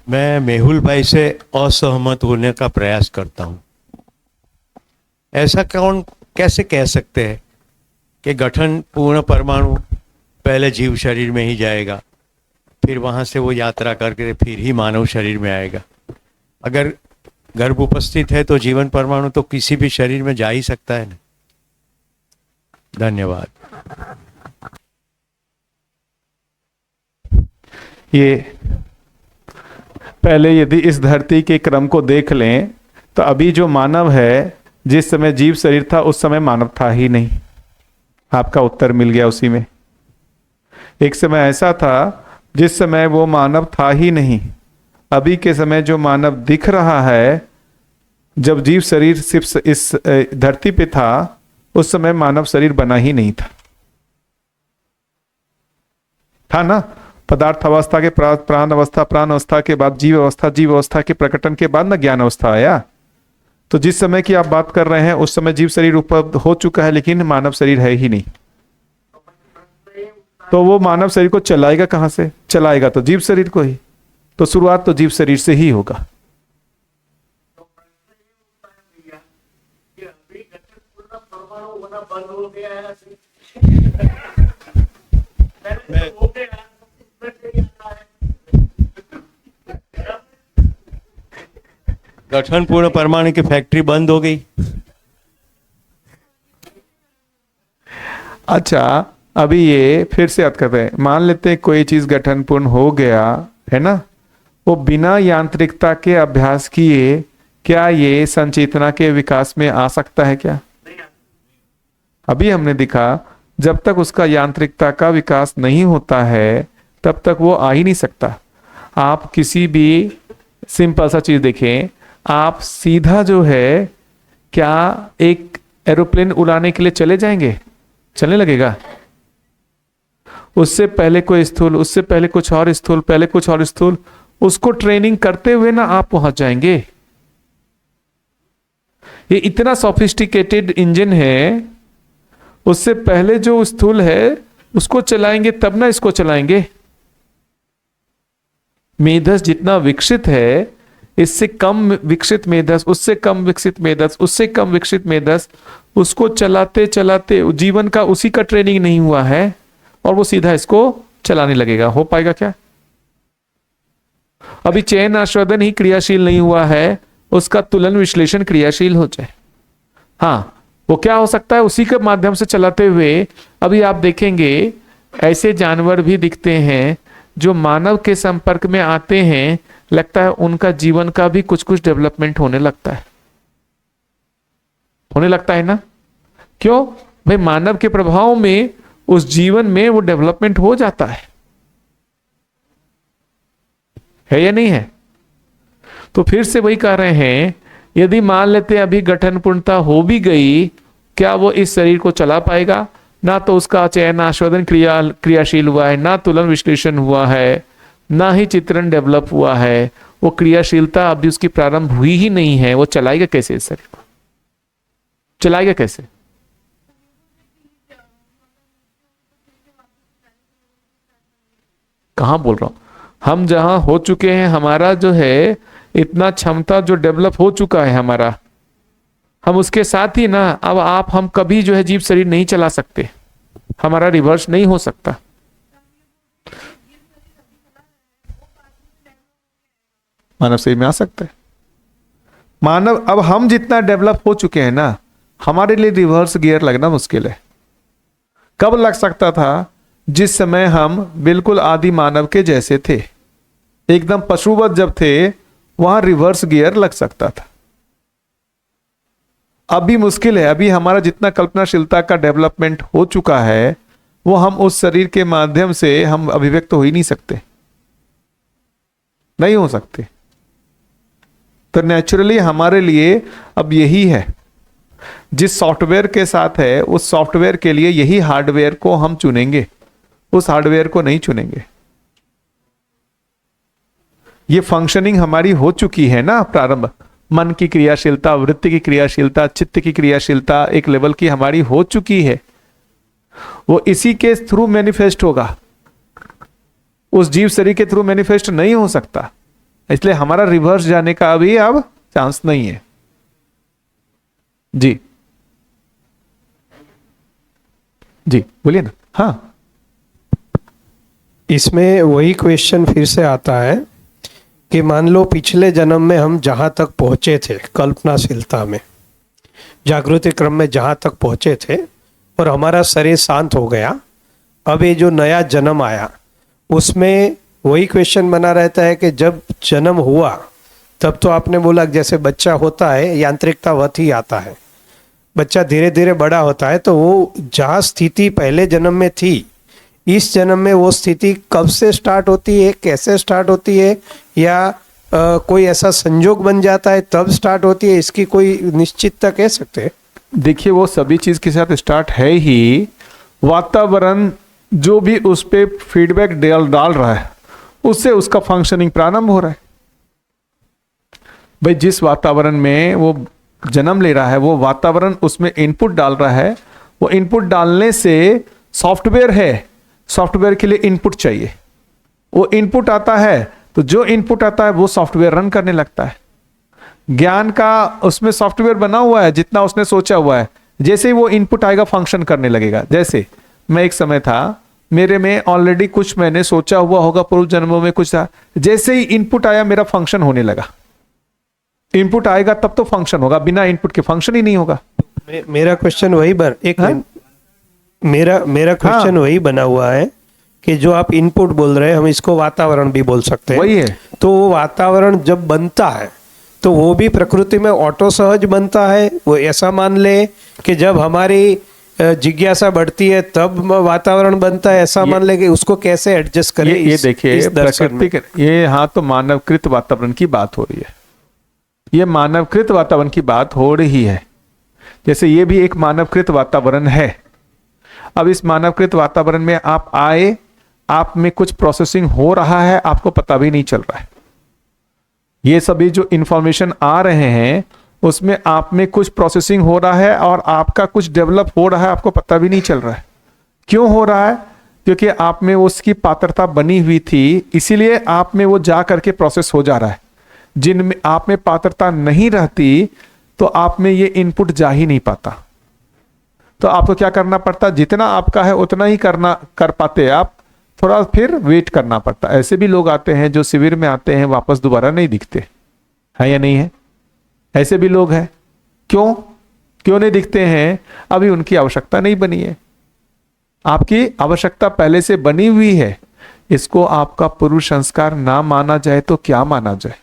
मैं मेहुल भाई से असहमत होने का प्रयास करता हूं। ऐसा कैसे कह सकते हैं कि गठन पूर्ण परमाणु पहले जीव शरीर में ही जाएगा, फिर वहां से वो यात्रा करके फिर ही मानव शरीर में आएगा। अगर गर्भ उपस्थित है तो जीवन परमाणु तो किसी भी शरीर में जा ही सकता है ना। धन्यवाद। ये पहले यदि इस धरती के क्रम को देख लें, तो अभी जो मानव है, जिस समय जीव शरीर था उस समय मानव था ही नहीं। आपका उत्तर मिल गया उसी में। एक समय ऐसा था जिस समय वो मानव था ही नहीं। अभी के समय जो मानव दिख रहा है, जब जीव शरीर सिर्फ इस धरती पे था, उस समय मानव शरीर बना ही नहीं था ना। पदार्थ अवस्था के प्राण अवस्था, प्राण अवस्था के बाद जीव अवस्था, जीव अवस्था के प्रकटन के बाद ना ज्ञान अवस्था आया। तो जिस समय की आप बात कर रहे हैं उस समय जीव शरीर उपलब्ध हो चुका है, लेकिन मानव शरीर है ही नहीं। तो वो मानव शरीर को चलाएगा कहां से? चलाएगा तो जीव शरीर को ही। तो शुरुआत तो जीव शरीर से ही होगा। गठन पूर्ण परमाणु की फैक्ट्री बंद हो गई। अच्छा, अभी ये फिर से याद करते हैं। मान लेते हैं कोई चीज गठन पूर्ण हो गया है ना, वो बिना यांत्रिकता के अभ्यास किए क्या ये संचेतना के विकास में आ सकता है क्या? अभी हमने देखा जब तक उसका यांत्रिकता का विकास नहीं होता है तब तक वो आ ही नहीं सकता। आप किसी भी सिंपल सा चीज देखें, आप सीधा जो है क्या एक एरोप्लेन उड़ाने के लिए चले जाएंगे? चलने लगेगा? उससे पहले कोई स्थूल, उससे पहले कुछ और स्थूल, पहले कुछ और स्थूल, उसको ट्रेनिंग करते हुए ना आप पहुंच जाएंगे। ये इतना सोफिस्टिकेटेड इंजन है, उससे पहले जो स्थूल है उसको चलाएंगे तब ना इसको चलाएंगे। मेधस जितना विकसित है, इससे कम विकसित मेधस, उससे कम विकसित मेधस, उससे कम विकसित मेधस, उसको चलाते चलाते जीवन का उसी का ट्रेनिंग नहीं हुआ है और वो सीधा इसको चलाने लगेगा। हो पाएगा क्या? अभी चयन आस्वादन ही क्रियाशील नहीं हुआ है, उसका तुलन विश्लेषण क्रियाशील हो जाए। हाँ, वो क्या हो सकता है? उसी के माध्यम से चलाते हुए अभी आप देखेंगे ऐसे जानवर भी दिखते हैं जो मानव के संपर्क में आते हैं, लगता है उनका जीवन का भी कुछ कुछ डेवलपमेंट होने लगता है। होने लगता है ना? क्यों भाई? मानव के प्रभाव में उस जीवन में वो डेवलपमेंट हो जाता है या नहीं है? तो फिर से वही कह रहे हैं, यदि मान लेते अभी गठन पूर्णता हो भी गई, क्या वो इस शरीर को चला पाएगा? ना तो उसका चयन आस्वादन क्रियाशील हुआ है, ना तुलन विश्लेषण हुआ है, ना ही चित्रण डेवलप हुआ है। वो क्रियाशीलता अभी उसकी प्रारंभ हुई ही नहीं है। वो चलाएगा कैसे इस शरीर को? चलाएगा कैसे? कहां बोल रहा हूं? हम जहां हो चुके हैं, हमारा जो है इतना क्षमता जो डेवलप हो चुका है हमारा, हम उसके साथ ही ना अब हम कभी जो है जीव शरीर नहीं चला सकते। हमारा रिवर्स नहीं हो सकता। मानव शरीर में आ सकता है। मानव अब हम जितना डेवलप हो चुके हैं ना, हमारे लिए रिवर्स गियर लगना मुश्किल है। कब लग सकता था? जिस समय हम बिल्कुल आदि मानव के जैसे थे, एकदम पशुवत जब थे, वहां रिवर्स गियर लग सकता था। अभी मुश्किल है। अभी हमारा जितना कल्पनाशीलता का डेवलपमेंट हो चुका है, वो हम उस शरीर के माध्यम से हम अभिव्यक्त हो ही नहीं सकते, नहीं हो सकते। तो नेचुरली हमारे लिए अब यही है, जिस सॉफ्टवेयर के साथ है उस सॉफ्टवेयर के लिए यही हार्डवेयर को हम चुनेंगे, उस हार्डवेयर को नहीं चुनेंगे। ये फंक्शनिंग हमारी हो चुकी है ना प्रारंभ। मन की क्रियाशीलता, वृत्ति की क्रियाशीलता, चित्त की क्रियाशीलता एक लेवल की हमारी हो चुकी है। वो इसी के थ्रू मैनिफेस्ट होगा, उस जीव शरीर के थ्रू मैनिफेस्ट नहीं हो सकता। इसलिए हमारा रिवर्स जाने का अभी अब चांस नहीं है। जी जी बोलिए ना। हाँ, इसमें वही क्वेश्चन फिर से आता है कि मान लो पिछले जन्म में हम जहाँ तक पहुँचे थे कल्पनाशीलता में, जागृति क्रम में जहाँ तक पहुँचे थे, और हमारा शरीर शांत हो गया, अब ये जो नया जन्म आया उसमें वही क्वेश्चन बना रहता है कि जब जन्म हुआ तब तो आपने बोला जैसे बच्चा होता है यांत्रिकतावत ही आता है, बच्चा धीरे धीरे बड़ा होता है, तो वो जहाँ स्थिति पहले जन्म में थी, इस जन्म में वो स्थिति कब से स्टार्ट होती है, कैसे स्टार्ट होती है, या कोई ऐसा संजोग बन जाता है तब स्टार्ट होती है, इसकी कोई निश्चितता कह सकते हैं? देखिए वो सभी चीज के साथ स्टार्ट है ही। वातावरण जो भी उस पे फीडबैक डाल रहा है उससे उसका फंक्शनिंग प्रारंभ हो रहा है। भाई जिस वातावरण में वो जन्म ले रहा है वो वातावरण उसमें इनपुट डाल रहा है, वो इनपुट डालने से सॉफ्टवेयर है, सॉफ्टवेयर के लिए इनपुट चाहिए, वो इनपुट आता है तो जो इनपुट आता है वो सॉफ्टवेयर रन करने लगता है। ज्ञान का उसमें सॉफ्टवेयर बना हुआ है, जितना उसने सोचा हुआ है, जैसे ही वो इनपुट आएगा फंक्शन करने लगेगा। जैसे मैं एक समय था, मेरे में ऑलरेडी कुछ मैंने सोचा हुआ होगा, पूर्व जन्मों में कुछ था, जैसे ही इनपुट आया मेरा फंक्शन होने लगा। इनपुट आएगा तब तो फंक्शन होगा, बिना इनपुट के फंक्शन ही नहीं होगा। मेरा क्वेश्चन वही मेरा क्वेश्चन वही बना हुआ है कि जो आप इनपुट बोल रहे हैं, हम इसको वातावरण भी बोल सकते हैं, वही है। तो वो वातावरण जब बनता है तो वो भी प्रकृति में ऑटो सहज बनता है। वो ऐसा मान ले कि जब हमारी जिज्ञासा बढ़ती है तब वातावरण बनता है, ऐसा मान ले कि उसको कैसे एडजस्ट करें। ये देखिए प्रकृति, ये यहाँ तो मानवकृत वातावरण की बात हो रही है, ये मानवकृत वातावरण की बात हो रही है। जैसे ये भी एक मानवकृत वातावरण है। अब इस मानवकृत वातावरण में आप आए, आप में कुछ प्रोसेसिंग हो रहा है, आपको पता भी नहीं चल रहा है। ये सभी जो इंफॉर्मेशन आ रहे हैं उसमें आप में कुछ प्रोसेसिंग हो रहा है और आपका कुछ डेवलप हो रहा है, आपको पता भी नहीं चल रहा है। क्यों हो रहा है? क्योंकि आप में उसकी पात्रता बनी हुई थी, इसीलिए आप में वो जा करके प्रोसेस हो जा रहा है। जिनमें आप में पात्रता नहीं रहती तो आप में ये इनपुट जा ही नहीं पाता। तो आपको क्या करना पड़ता? जितना आपका है उतना ही कर पाते आप, थोड़ा फिर वेट करना पड़ता। ऐसे भी लोग आते हैं जो शिविर में आते हैं, वापस दोबारा नहीं दिखते, है या नहीं है? ऐसे भी लोग हैं। क्यों नहीं दिखते हैं? अभी उनकी आवश्यकता नहीं बनी है। आपकी आवश्यकता पहले से बनी हुई है। इसको आपका पूर्व संस्कार ना माना जाए तो क्या माना जाए?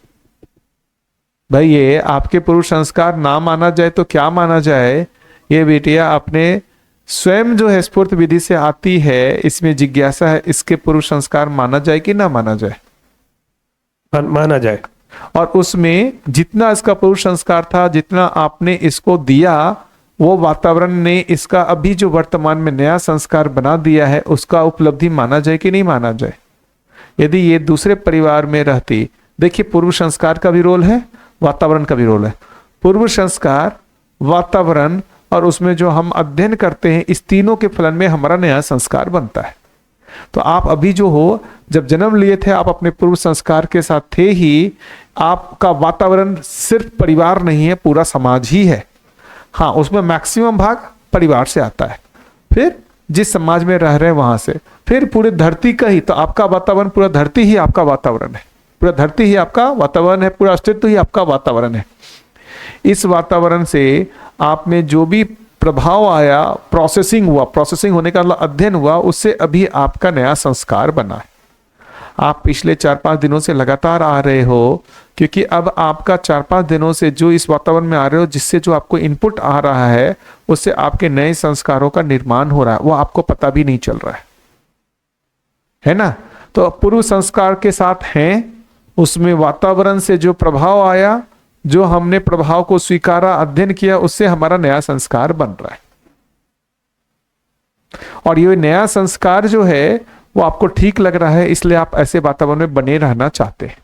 भाई ये आपके पूर्व संस्कार ना माना जाए तो क्या माना जाए? ये बेटिया अपने स्वयं जो है स्फूर्त विधि से आती है, इसमें जिज्ञासा है, इसके पूर्व संस्कार माना जाए कि ना माना जाए? माना जाए। और उसमें जितना इसका पूर्व संस्कार था, जितना आपने इसको दिया, वो वातावरण ने इसका अभी जो वर्तमान में नया संस्कार बना दिया है, उसका उपलब्धि माना जाए कि नहीं माना जाए? यदि ये दूसरे परिवार में रहती, देखिए पूर्व संस्कार का भी रोल है, वातावरण का भी रोल है। पूर्व संस्कार, वातावरण और उसमें जो हम अध्ययन करते हैं, इस तीनों के फलन में हमारा नया संस्कार बनता है। तो आप अभी जो हो, जब जन्म लिए थे आप अपने पूर्व संस्कार के साथ थे ही। आपका वातावरण सिर्फ परिवार नहीं है, पूरा समाज ही है। हाँ, उसमें मैक्सिमम भाग परिवार से आता है, फिर जिस समाज में रह रहे हैं वहां से, फिर पूरी धरती का ही। तो आपका वातावरण, पूरा धरती ही आपका वातावरण है, पूरा धरती ही आपका वातावरण है, पूरा अस्तित्व ही आपका वातावरण है। इस वातावरण से आप में जो भी प्रभाव आया, प्रोसेसिंग हुआ, प्रोसेसिंग होने का मतलब अध्ययन हुआ, उससे अभी आपका नया संस्कार बना है। आप पिछले 4-5 दिनों से लगातार आ रहे हो, क्योंकि अब आपका 4-5 दिनों से जो इस वातावरण में आ रहे हो, जिससे जो आपको इनपुट आ रहा है, उससे आपके नए संस्कारों का निर्माण हो रहा है, वो आपको पता भी नहीं चल रहा है ना? तो पूर्व संस्कार के साथ हैं, उसमें वातावरण से जो प्रभाव आया, जो हमने प्रभाव को स्वीकारा, अध्ययन किया, उससे हमारा नया संस्कार बन रहा है। और ये नया संस्कार जो है वो आपको ठीक लग रहा है, इसलिए आप ऐसे वातावरण में बने रहना चाहते हैं।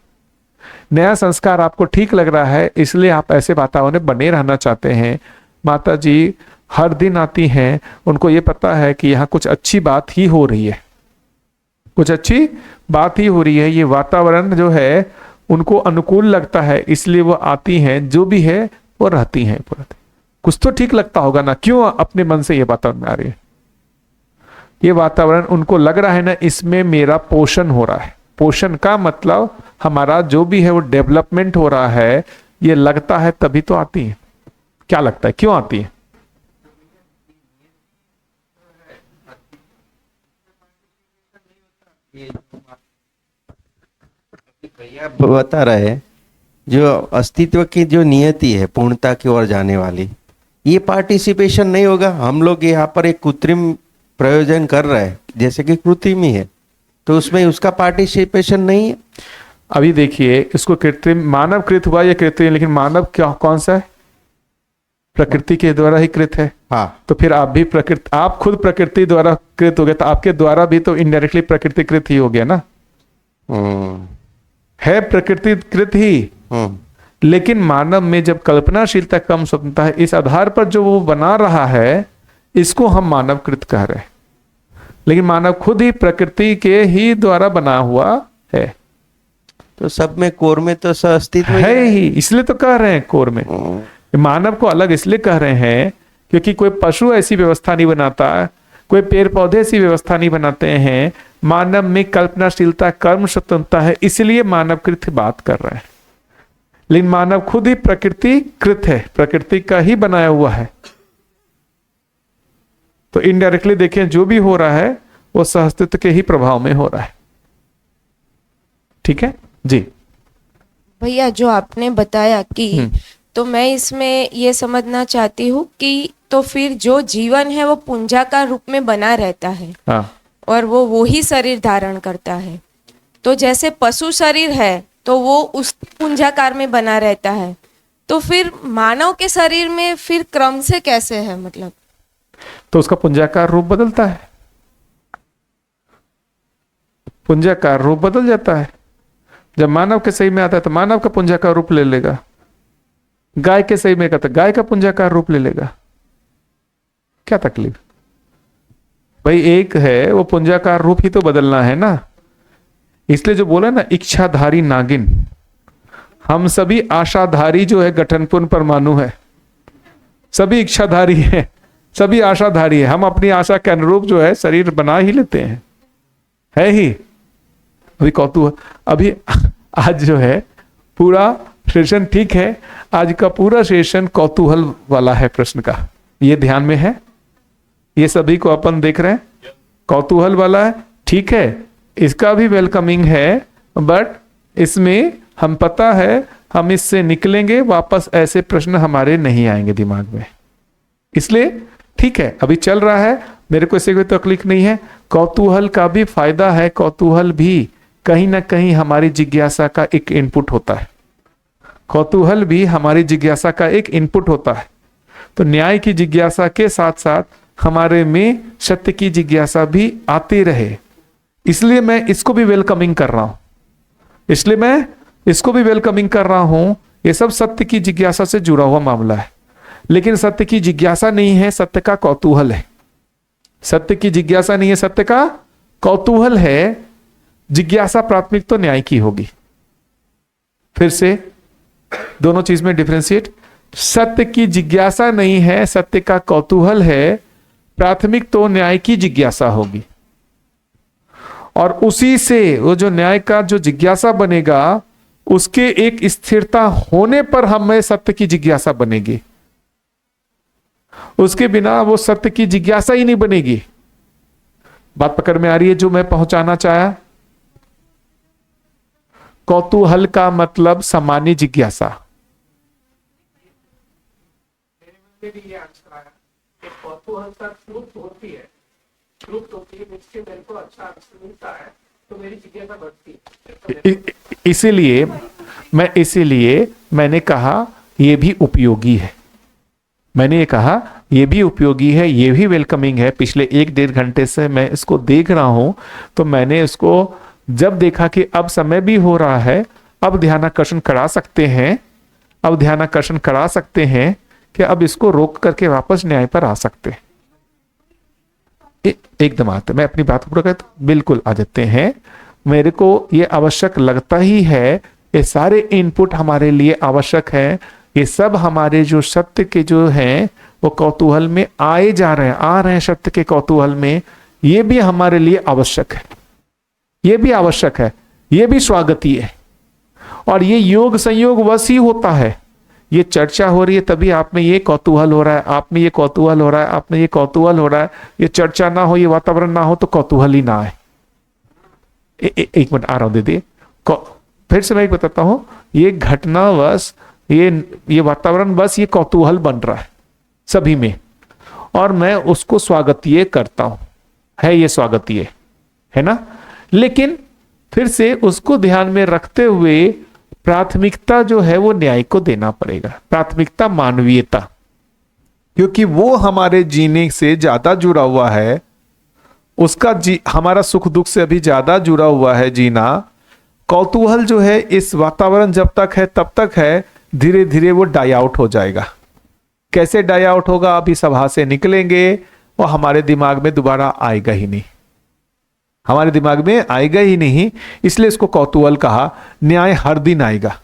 नया संस्कार आपको ठीक लग रहा है, इसलिए आप ऐसे वातावरण में बने रहना चाहते हैं। माता जी हर दिन आती हैं, उनको ये पता है कि यहाँ कुछ अच्छी बात ही हो रही है, कुछ अच्छी बात ही हो रही है। ये वातावरण जो है उनको अनुकूल लगता है, इसलिए वो आती हैं, जो भी है वो रहती हैं। कुछ तो ठीक लगता होगा ना, क्यों अपने मन से ये वातावरण में आ रही है? ये वातावरण उनको लग रहा है ना, इसमें मेरा पोषण हो रहा है। पोषण का मतलब हमारा जो भी है वो डेवलपमेंट हो रहा है, ये लगता है, तभी तो आती है। क्या लगता है, क्यों आती है? बता रहे हैं जो अस्तित्व की जो नियति है, पूर्णता की ओर जाने वाली, ये पार्टिसिपेशन नहीं होगा। हम लोग यहाँ पर एक कृत्रिम प्रयोजन कर रहे हैं, जैसे कि कृत्रिम ही है, तो उसमें उसका पार्टिसिपेशन नहीं है। अभी देखिए, इसको कृत्रिम मानवकृत हुआ या कृत्रिम, लेकिन मानव क्या कौन सा है? प्रकृति के द्वारा ही कृत है। हाँ, तो फिर आप भी प्रकृति, आप खुद प्रकृति द्वारा कृत हो गए, तो आपके द्वारा भी तो इनडायरेक्टली प्रकृति कृत ही हो गया ना। है प्रकृति कृत ही, लेकिन मानव में जब कल्पनाशीलता कम स्वतंत्रता है, इस आधार पर जो वो बना रहा है, इसको हम मानव कृत कह रहे हैं। लेकिन मानव खुद ही प्रकृति के ही द्वारा बना हुआ है। तो सब में कोर में तो अस्तित्व है ही, इसलिए तो कह रहे हैं कोर में। मानव को अलग इसलिए कह रहे हैं क्योंकि कोई पशु ऐसी व्यवस्था नहीं बनाता, कोई पेड़ पौधे ऐसी व्यवस्था नहीं बनाते हैं। मानव में कल्पनाशीलता, कर्म स्वतंत्रता है, इसलिए मानव कृत बात कर रहे हैं। लेकिन मानव खुद ही प्रकृति कृत है, प्रकृति का ही बनाया हुआ है। तो इनडायरेक्टली देखें, जो भी हो रहा है वो सहअस्तित्व के ही प्रभाव में हो रहा है। ठीक है जी भैया, जो आपने बताया कि तो मैं इसमें ये समझना चाहती हूँ कि तो फिर जो जीवन है वो पुंजाकार रूप में बना रहता है। हाँ। और वो ही शरीर धारण करता है। तो जैसे पशु शरीर है तो वो उस पुंजाकार में बना रहता है, तो फिर मानव के शरीर में फिर क्रम से कैसे है, मतलब तो उसका पुंजाकार रूप बदलता है, पुंजाकार रूप बदल जाता है। जब मानव के सही में आता है तो मानव का पुंजाकार रूप ले लेगा, गाय के सही में आता गाय का पुंजाकार रूप ले लेगा। क्या तकलीफ भाई, एक है वो पुंजाकार रूप ही तो बदलना है ना। इसलिए जो बोला ना इच्छाधारी नागिन, हम सभी आशाधारी जो है गठनपूर्ण परमाणु है, सभी इच्छाधारी है, सभी आशाधारी है। हम अपनी आशा के अनुरूप जो है शरीर बना ही लेते हैं, है ही। अभी कौतूहल, अभी आज जो है पूरा सेशन ठीक है, आज का पूरा सेशन कौतूहल वाला है प्रश्न का, ये ध्यान में है, ये सभी को अपन देख रहे हैं, कौतूहल वाला है, ठीक है, इसका भी वेलकमिंग है। बट इसमें हम पता है हम इससे निकलेंगे वापस, ऐसे प्रश्न हमारे नहीं आएंगे दिमाग में, इसलिए ठीक है अभी चल रहा है, मेरे को इससे कोई तकलीफ नहीं है। कौतूहल का भी फायदा है, कौतूहल भी कहीं ना कहीं हमारी जिज्ञासा का एक इनपुट होता है, कौतूहल भी हमारी जिज्ञासा का एक इनपुट होता है। तो न्याय की जिज्ञासा के साथ साथ हमारे में सत्य की जिज्ञासा भी आती रहे, इसलिए मैं इसको भी वेलकमिंग कर रहा हूं, इसलिए मैं इसको भी वेलकमिंग कर रहा हूं। ये सब सत्य की जिज्ञासा से जुड़ा हुआ मामला है, लेकिन सत्य की जिज्ञासा नहीं है, सत्य का कौतूहल है। सत्य की जिज्ञासा नहीं है, सत्य का कौतूहल है। जिज्ञासा प्राथमिक तो न्याय की होगी। फिर से दोनों चीज में डिफरेंशिएट, सत्य की जिज्ञासा नहीं है, सत्य का कौतूहल है, प्राथमिक तो न्याय की जिज्ञासा होगी। और उसी से वो जो न्याय का जो जिज्ञासा बनेगा, उसके एक स्थिरता होने पर हमें सत्य की जिज्ञासा बनेगी, उसके बिना वो सत्य की जिज्ञासा ही नहीं बनेगी। बात पकड़ में आ रही है जो मैं पहुंचाना चाहा? कौतूहल का मतलब सामान्य जिज्ञासा। कौतूहल का ट्रुथ होती है, ट्रुथ होती है, जिससे मेरे को अच्छा मिलता है तो मेरी जिज्ञासा बढ़ती है। इसीलिए मैंने कहा ये भी उपयोगी है, मैंने ये कहा ये भी उपयोगी है, ये भी वेलकमिंग है। पिछले 1-1.5 घंटे से मैं इसको देख रहा हूं, तो मैंने इसको जब देखा कि अब समय भी हो रहा है, अब ध्यानाकर्षण करा सकते हैं, अब ध्यानाकर्षण करा सकते हैं कि अब इसको रोक करके वापस न्याय पर आ सकते हैं। एकदम आते, मैं अपनी बात पूरा करता, बिल्कुल आ जाते हैं। मेरे को ये आवश्यक लगता ही है, ये सारे इनपुट हमारे लिए आवश्यक है। ये सब हमारे जो सत्य के जो हैं वो कौतूहल में आए जा रहे हैं, आ रहे हैं सत्य के कौतूहल में, ये भी हमारे लिए आवश्यक है, ये भी आवश्यक है, ये भी स्वागतीय है। और ये योग संयोग वश ही होता है। ये चर्चा हो रही है तभी आप में ये कौतूहल हो रहा है, आप में ये कौतूहल हो रहा है, आप में ये कौतूहल हो रहा है। ये चर्चा ना हो, ये वातावरण ना हो तो कौतूहल ही ना आए। एक मिनट आ रहा हूं दीदी, फिर से मैं एक बताता हूं, ये घटनावश, ये वातावरण बस ये कौतूहल बन रहा है सभी में, और मैं उसको स्वागतीय करता हूं, है ये स्वागतीय है ना। लेकिन फिर से उसको ध्यान में रखते हुए प्राथमिकता जो है वो न्याय को देना पड़ेगा, प्राथमिकता मानवीयता। क्योंकि वो हमारे जीने से ज्यादा जुड़ा हुआ है, उसका हमारा सुख दुख से अभी ज्यादा जुड़ा हुआ है जीना। कौतूहल जो है इस वातावरण जब तक है तब तक है, धीरे धीरे वो डाई आउट हो जाएगा। कैसे डाई आउट होगा? अभी सभा से निकलेंगे और हमारे दिमाग में दोबारा आएगा ही नहीं, हमारे दिमाग में आएगा ही नहीं। इसलिए इसको कौतूहल कहा। न्याय हर दिन आएगा,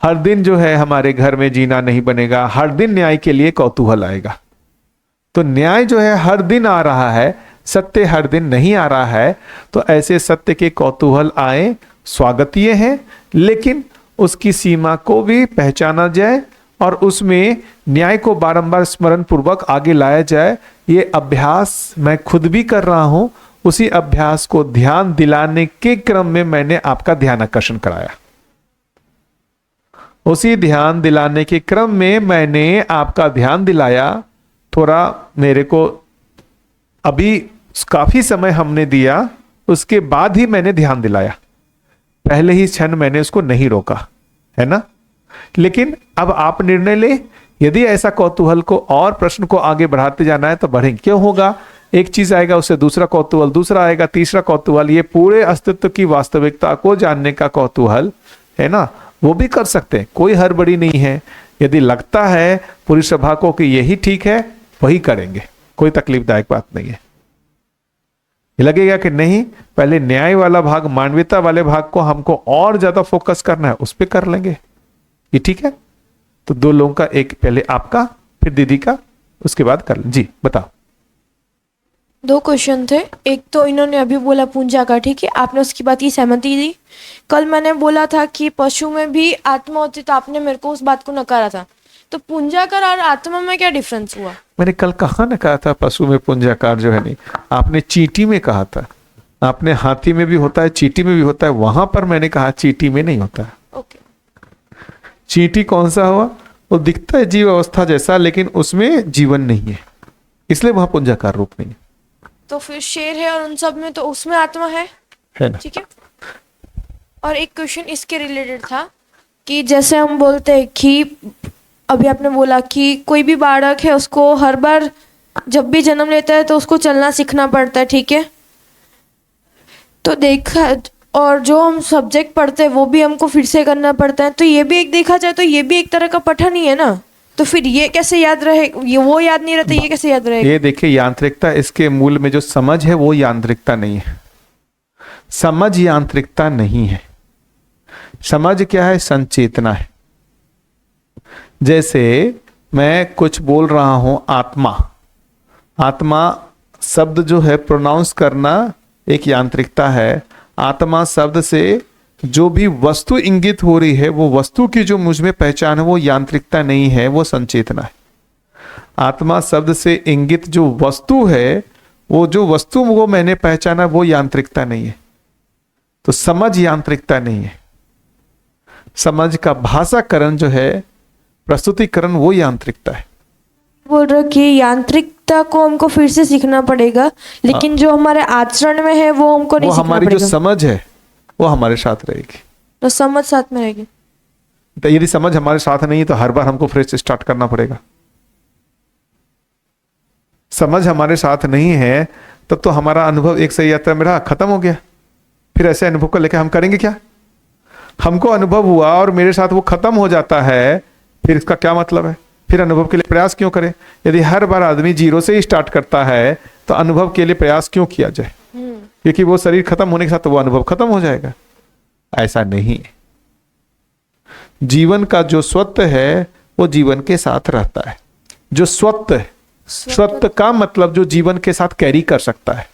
हर दिन जो है हमारे घर में जीना नहीं बनेगा, हर दिन न्याय के लिए कौतूहल आएगा। तो न्याय जो है हर दिन आ रहा है, सत्य हर दिन नहीं आ रहा है। तो ऐसे सत्य के कौतूहल आए, स्वागतीय हैं, लेकिन उसकी सीमा को भी पहचाना जाए और उसमें न्याय को बारंबार स्मरण पूर्वक आगे लाया जाए। ये अभ्यास मैं खुद भी कर रहा हूं। उसी अभ्यास को ध्यान दिलाने के क्रम में मैंने आपका ध्यान आकर्षण कराया। उसी ध्यान दिलाने के क्रम में मैंने आपका ध्यान दिलाया। थोड़ा मेरे को अभी काफी समय हमने दिया, उसके बाद ही मैंने ध्यान दिलाया, पहले ही क्षण मैंने उसको नहीं रोका, है ना। लेकिन अब आप निर्णय ले, यदि ऐसा कौतूहल को और प्रश्न को आगे बढ़ाते जाना है तो बढ़ेंगे। क्यों होगा? एक चीज आएगा, उससे दूसरा कौतूहल, दूसरा आएगा, तीसरा कौतूहल। ये पूरे अस्तित्व की वास्तविकता को जानने का कौतूहल है ना, वो भी कर सकते हैं, कोई हड़बड़ी नहीं है। यदि लगता है पूरी सभा को कि यही ठीक है, वही करेंगे, कोई तकलीफदायक बात नहीं है। लगेगा कि नहीं, पहले न्याय वाला भाग, मानवीयता वाले भाग को हमको और ज्यादा फोकस करना है, उस पर कर लेंगे, ये ठीक है। तो दो लोगों का, एक पहले आपका फिर दीदी का, उसके बाद कर लें। जी बताओ। दो क्वेश्चन थे। एक तो इन्होंने अभी बोला पूंजा का, ठीक है, आपने उसकी बात की सहमति दी। कल मैंने बोला था कि पशु में भी आत्मा होती, तो आपने मेरे को उस बात को नकारा था। तो पुंजाकार और आत्मा में क्या डिफरेंस हुआ? मैंने कल कहा ना, कहा था पशु में पुंजाकार जो है नहीं, आपने चींटी में कहा था। आपने हाथी में भी होता है, चींटी में भी होता है, वहां पर मैंने कहा चींटी में नहीं होता है। ओके। चींटी कौन सा हुआ? वो दिखता है जीव अवस्था जैसा, लेकिन उसमें जीवन नहीं है, इसलिए वहां पुंजाकार रूप नहीं है। तो फिर शेर है और उन सब में, तो उसमें आत्मा है ना? ठीक है। और एक क्वेश्चन इसके रिलेटेड था कि जैसे हम बोलते हैं कि अभी आपने बोला कि कोई भी बालक है, उसको हर बार जब भी जन्म लेता है तो उसको चलना सीखना पड़ता है, ठीक है। तो देखा, और जो हम सब्जेक्ट पढ़ते हैं वो भी हमको फिर से करना पड़ता है। तो ये भी एक देखा जाए तो ये भी एक तरह का पठन ही है ना। तो फिर ये कैसे याद रहे? ये वो याद नहीं रहता, ये कैसे याद रहेगा? ये देखिए, यांत्रिकता, इसके मूल में जो समझ है वो यांत्रिकता नहीं है। समझ यांत्रिकता नहीं है। समझ क्या है? संचेतना है। जैसे मैं कुछ बोल रहा हूं, आत्मा, आत्मा शब्द जो है प्रोनाउंस करना एक यांत्रिकता है। आत्मा शब्द से जो भी वस्तु इंगित हो रही है, वो वस्तु की जो मुझ में पहचान है, वो यांत्रिकता नहीं है, वो संचेतना है। आत्मा शब्द से इंगित जो वस्तु है, वो जो वस्तु वो मैंने पहचाना, वो यांत्रिकता नहीं है। तो समझ यांत्रिकता नहीं है। समझ का भाषाकरण जो है, प्रस्तुतिकरण, वो यांत्रिकता है। बोल रहे कि यांत्रिकता को हमको फिर से सीखना पड़ेगा, लेकिन जो हमारे आचरण में है वो हमको नहीं सीखना पड़ेगा। हमारी जो समझ है वो हमारे साथ रहेगी। तो समझ साथ में रहेगी। तो यदि समझ हमारे साथ नहीं है तो हर बार हमको फ्रेश स्टार्ट करना पड़ेगा। समझ हमारे साथ नहीं है तब तो हमारा अनुभव एक सही यात्रा में रहा, खत्म हो गया। फिर ऐसे अनुभव को लेकर हम करेंगे क्या? हमको अनुभव हुआ और मेरे साथ वो खत्म हो जाता है, फिर इसका क्या मतलब है? फिर अनुभव के लिए प्रयास क्यों करें? यदि हर बार आदमी जीरो से ही स्टार्ट करता है तो अनुभव के लिए प्रयास क्यों किया जाए? क्योंकि वो शरीर खत्म होने के साथ तो वो अनुभव खत्म हो जाएगा। ऐसा नहीं है। जीवन का जो स्वत्व है वो जीवन के साथ रहता है। जो स्वत्व है, स्वत्व का मतलब जो जीवन के साथ कैरी कर सकता है।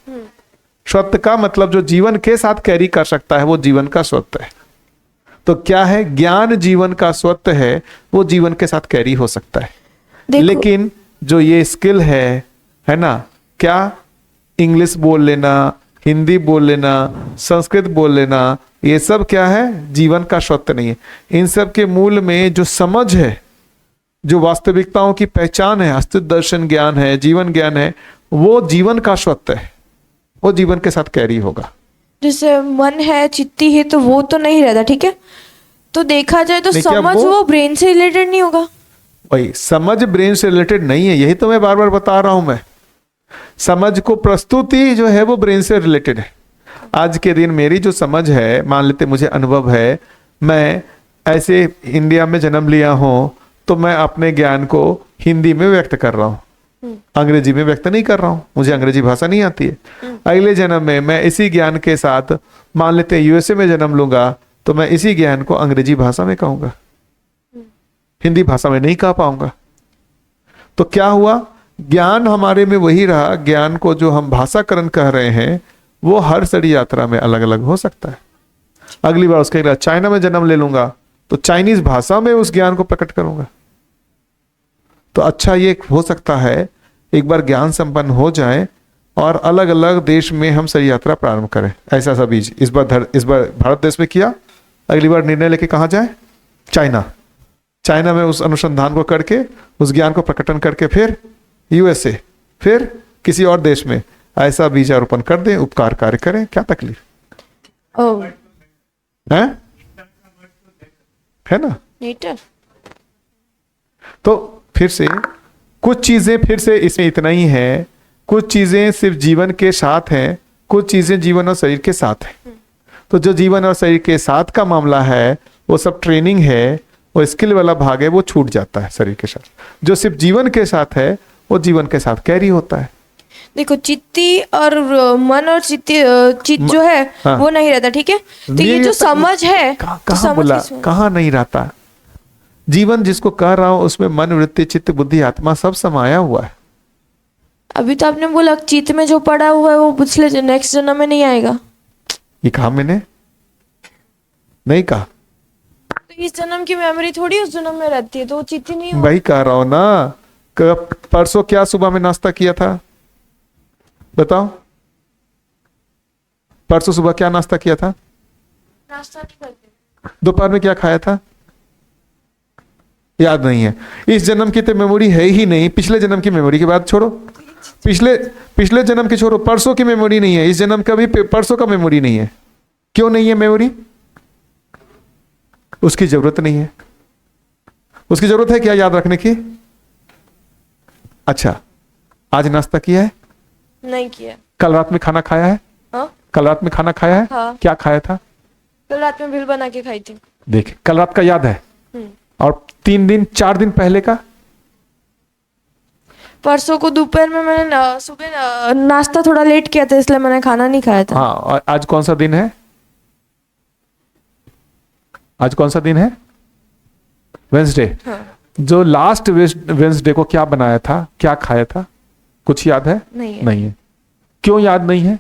स्वत्व का मतलब जो जीवन के साथ कैरी कर सकता है, वो जीवन का स्वत्व है। तो क्या है? ज्ञान जीवन का स्वत्व है, वो जीवन के साथ कैरी हो सकता है। लेकिन जो ये स्किल है ना, क्या इंग्लिश बोल लेना, हिंदी बोल लेना, संस्कृत बोल लेना, ये सब क्या है? जीवन का स्वत्व नहीं है। इन सब के मूल में जो समझ है, जो वास्तविकताओं की पहचान है, अस्तित्व दर्शन ज्ञान है, जीवन ज्ञान है, वो जीवन का स्वत्व है, वो जीवन के साथ कैरी होगा। जैसे मन है, चित्ती है, तो वो तो नहीं रहता, ठीक है। तो देखा जाए तो समझ वो ब्रेन से रिलेटेड नहीं होगा। वही समझ ब्रेन से रिलेटेड नहीं है, यही तो मैं बार बार बता रहा हूं। मैं समझ को प्रस्तुति जो है वो ब्रेन से रिलेटेड है। आज के दिन मेरी जो समझ है, मान लेते मुझे अनुभव है, मैं ऐसे इंडिया में जन्म लिया हूं तो मैं अपने ज्ञान को हिंदी में व्यक्त कर रहा हूं, अंग्रेजी में व्यक्त नहीं कर रहा हूं, मुझे अंग्रेजी भाषा नहीं आती है। अगले जन्म में मैं इसी ज्ञान के साथ मान लेते यूएसए में जन्म लूंगा तो मैं इसी ज्ञान को अंग्रेजी भाषा में कहूंगा, हिंदी भाषा में नहीं कह पाऊंगा। तो क्या हुआ, ज्ञान हमारे में वही रहा। ज्ञान को जो हम भाषाकरण कह रहे हैं वो हर शरीर यात्रा में अलग अलग हो सकता है। अगली बार उसके बाद चाइना में जन्म ले लूंगा तो चाइनीज भाषा में उस ज्ञान को प्रकट करूंगा। तो अच्छा ये हो सकता है एक बार ज्ञान संपन्न हो जाए और अलग अलग देश में हम शरीर यात्रा प्रारंभ करें। ऐसा सा बीज इस बार भारत देश में किया, अगली बार निर्णय लेके कहाँ जाए, चाइना में उस अनुसंधान को करके उस ज्ञान को प्रकटन करके फिर यूएसए, फिर किसी और देश में ऐसा बीजारोपण कर दें, उपकार कार्य करें, क्या तकलीफ है ना। तो फिर से कुछ चीजें फिर से इसमें इतना ही है, कुछ चीजें सिर्फ जीवन के साथ हैं, कुछ चीजें जीवन और शरीर के साथ हैं। तो जो जीवन और शरीर के साथ का मामला है वो सब ट्रेनिंग है, वो स्किल वाला भाग है, वो छूट जाता है शरीर के साथ। जो सिर्फ जीवन के साथ है वो जीवन के साथ कैरी होता है। देखो चित्ती और मन और चित्त जो है हाँ। वो नहीं रहता, ठीक है। तो ये जो समझ है कहाँ बोला, कहाँ नहीं रहता। जीवन जिसको कह रहा हूं उसमें मन, वृत्ति, चित्त, बुद्धि, आत्मा सब समाया हुआ है। अभी तो आपने बोला चित्त में जो पड़ा हुआ है वो पिछले नेक्स्ट जन्म में नहीं आएगा। ये कहा मैंने नहीं कहा। तो इस जन्म की मेमोरी थोड़ी उस जन्म में रहती है, तो वो चित्त ही नहीं होगा। वही कह रहा हूं ना। परसों क्या सुबह में नाश्ता किया था बताओ, परसों सुबह क्या नाश्ता किया था, नाश्ता नहीं करते। दोपहर में क्या खाया था, याद नहीं है। इस जन्म की तो मेमोरी है ही नहीं, पिछले जन्म की मेमोरी की बात छोड़ो, पिछले जन्म की छोड़ो, परसों की मेमोरी नहीं है, इस जन्म का भी परसों का मेमोरी नहीं है। क्यों नहीं है मेमोरी, उसकी जरूरत नहीं है। उसकी जरूरत है क्या याद रखने की। अच्छा आज नाश्ता किया है, नहीं किया। कल रात में खाना खाया है, हाँ? कल रात में खाना खाया है, हाँ। क्या खाया था, कल रात में भेल बना के खाई थी। देख कल रात का याद है, और 3 दिन 4 दिन पहले का, परसों को दोपहर में मैंने सुबह नाश्ता थोड़ा लेट किया था इसलिए मैंने खाना नहीं खाया था। हाँ। और आज कौन सा दिन है, आज कौन सा दिन है, वेंसडे। हाँ। जो लास्ट वेंसडे को क्या बनाया था, क्या खाया था, कुछ याद है, नहीं है। क्यों याद नहीं है,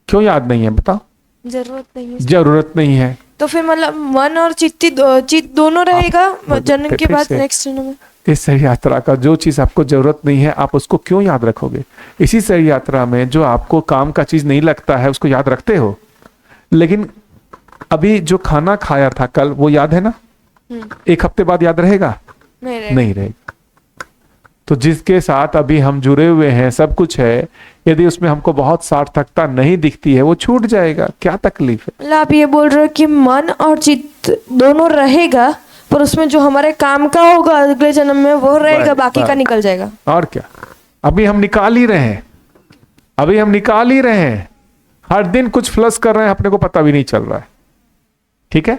क्यों याद नहीं है बताओ। जरूरत नहीं है। जरूरत नहीं है तो फिर मतलब मन और चित्त दोनों रहेगा जन्म के बाद नेक्स्ट जन्म में। इस शरीर यात्रा का जो चीज आपको जरूरत नहीं है आप उसको क्यों याद रखोगे। इसी शरीर यात्रा में जो आपको काम का चीज नहीं लगता है उसको याद रखते हो। लेकिन अभी जो खाना खाया था कल वो याद है ना, 1 हफ्ते बाद याद रहेगा, नहीं रहेगा। तो जिसके साथ अभी हम जुड़े हुए हैं सब कुछ है, यदि उसमें हमको बहुत सार्थकता नहीं दिखती है वो छूट जाएगा, क्या तकलीफ है। मतलब आप ये बोल रहे हो कि मन और चित्त दोनों रहेगा पर उसमें जो हमारे काम का होगा अगले जन्म में वो रहेगा, बाकी का निकल जाएगा। और क्या, अभी हम निकाल ही रहे हैं, अभी हम निकाल ही रहे हैं, हर दिन कुछ प्लस कर रहे हैं, अपने को पता भी नहीं चल रहा है। ठीक है,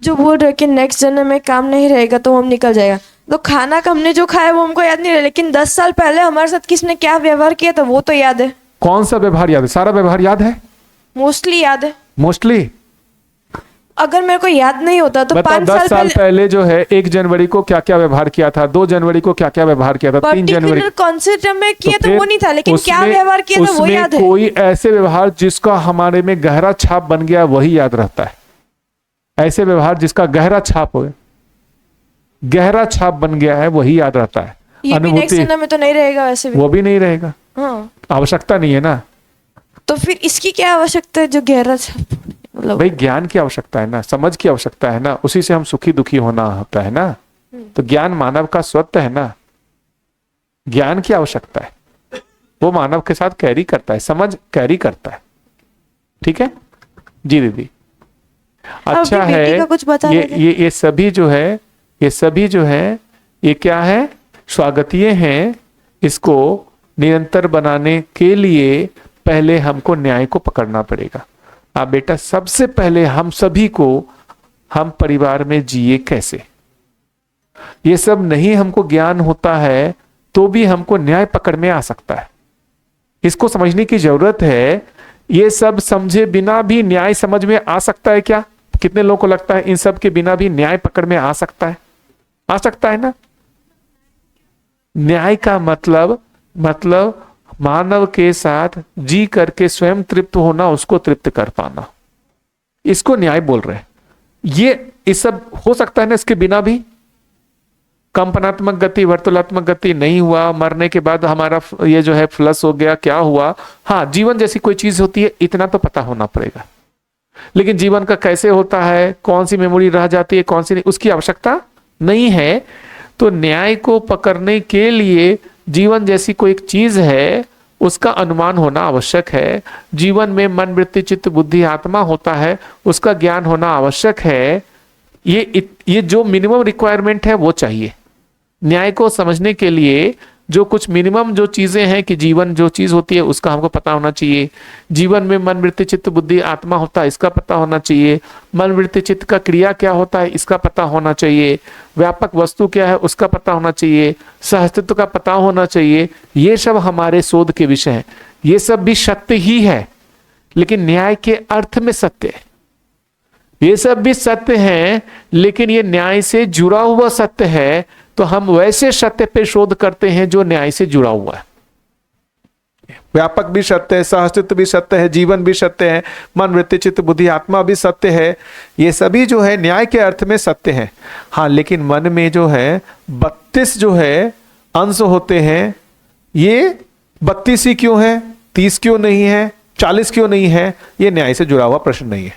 जो बोल रहे कि नेक्स्ट जन्म में काम नहीं रहेगा तो हम निकल जाएगा। तो खाना का हमने जो खाया वो हमको याद नहीं रहा, लेकिन 10 साल पहले हमारे साथ किसने क्या व्यवहार किया था वो तो याद है। कौन सा व्यवहार याद है, सारा व्यवहार याद है, मोस्टली याद है। मोस्टली अगर मेरे को याद नहीं होता तो 5 10 साल पहले जो है 1 जनवरी को क्या क्या व्यवहार किया था, 2 जनवरी को क्या क्या व्यवहार किया था, 3 जनवरी कौन से टर्म में किया था वो नहीं था, लेकिन क्या व्यवहार किया था वो याद है। कोई ऐसे व्यवहार जिसका हमारे में गहरा छाप बन गया वही याद रहता है। ऐसे व्यवहार जिसका गहरा छाप हो, गहरा छाप बन गया है वही याद रहता है। ये भी नेक्स्ट जन्म में तो नहीं रहेगा, वैसे भी वो भी नहीं रहेगा। हाँ। आवश्यकता नहीं है ना, तो फिर इसकी क्या आवश्यकता है जो गहरा छाप, मतलब भाई ज्ञान की आवश्यकता है ना, समझ की आवश्यकता है ना, उसी से हम सुखी दुखी होना होता है ना। तो ज्ञान मानव का स्वत्व है ना, ज्ञान की आवश्यकता है, वो मानव के साथ कैरी करता है, समझ कैरी करता है। ठीक है जी दीदी। अच्छा अपनी है बेटी का कुछ बता रहे थे। ये सभी जो है, ये सभी जो है, ये क्या है, स्वागतीय हैं। इसको निरंतर बनाने के लिए पहले हमको न्याय को पकड़ना पड़ेगा। अब बेटा सबसे पहले हम सभी को, हम परिवार में जिए कैसे, ये सब नहीं हमको ज्ञान होता है तो भी हमको न्याय पकड़ में आ सकता है। इसको समझने की जरूरत है। ये सब समझे बिना भी न्याय समझ में आ सकता है क्या? कितने लोगों को लगता है इन सब के बिना भी न्याय पकड़ में आ सकता है? आ सकता है ना। न्याय का मतलब मानव के साथ जी करके स्वयं तृप्त होना, उसको तृप्त कर पाना, इसको न्याय बोल रहे हैं। ये सब हो सकता है ना इसके बिना भी। कंपनात्मक गति, वर्तुलात्मक गति नहीं हुआ, मरने के बाद हमारा ये जो है फ्लश हो गया, क्या हुआ? हाँ, जीवन जैसी कोई चीज होती है, इतना तो पता होना पड़ेगा। लेकिन जीवन का कैसे होता है, कौन सी मेमोरी रह जाती है, कौन सी नहीं, उसकी आवश्यकता नहीं है। तो न्याय को पकड़ने के लिए जीवन जैसी कोई एक चीज है, उसका अनुमान होना आवश्यक है। जीवन में मन, वृत्ति, चित्त, बुद्धि, आत्मा होता है, उसका ज्ञान होना आवश्यक है। ये जो मिनिमम रिक्वायरमेंट है वो चाहिए। न्याय को समझने के लिए जो कुछ मिनिमम जो चीजें हैं कि जीवन जो चीज होती है उसका हमको पता होना चाहिए। जीवन में मन, वृत्ति, चित्त, बुद्धि, आत्मा होता है, इसका पता होना चाहिए। मन, वृत्ति, चित्त का क्रिया क्या होता है, इसका पता होना चाहिए। व्यापक वस्तु क्या है, उसका पता होना चाहिए। सहअस्तित्व का पता होना चाहिए। ये सब हमारे शोध के विषय हैं। ये सब भी सत्य ही है, लेकिन न्याय के अर्थ में सत्य है। ये सब भी सत्य हैं, लेकिन ये न्याय से जुड़ा हुआ सत्य है। तो हम वैसे सत्य पे शोध करते हैं जो न्याय से जुड़ा हुआ है। व्यापक भी सत्य है, सहअस्तित्व भी सत्य है, जीवन भी सत्य है, मन, वृत्ति, चित्त, बुद्धि, आत्मा भी सत्य है। ये सभी जो है न्याय के अर्थ में सत्य है। हाँ, लेकिन मन में जो है 32 जो है अंश होते हैं। ये 32 ही क्यों है, 30 क्यों नहीं है, 40 क्यों नहीं है? ये न्याय से जुड़ा हुआ प्रश्न नहीं है।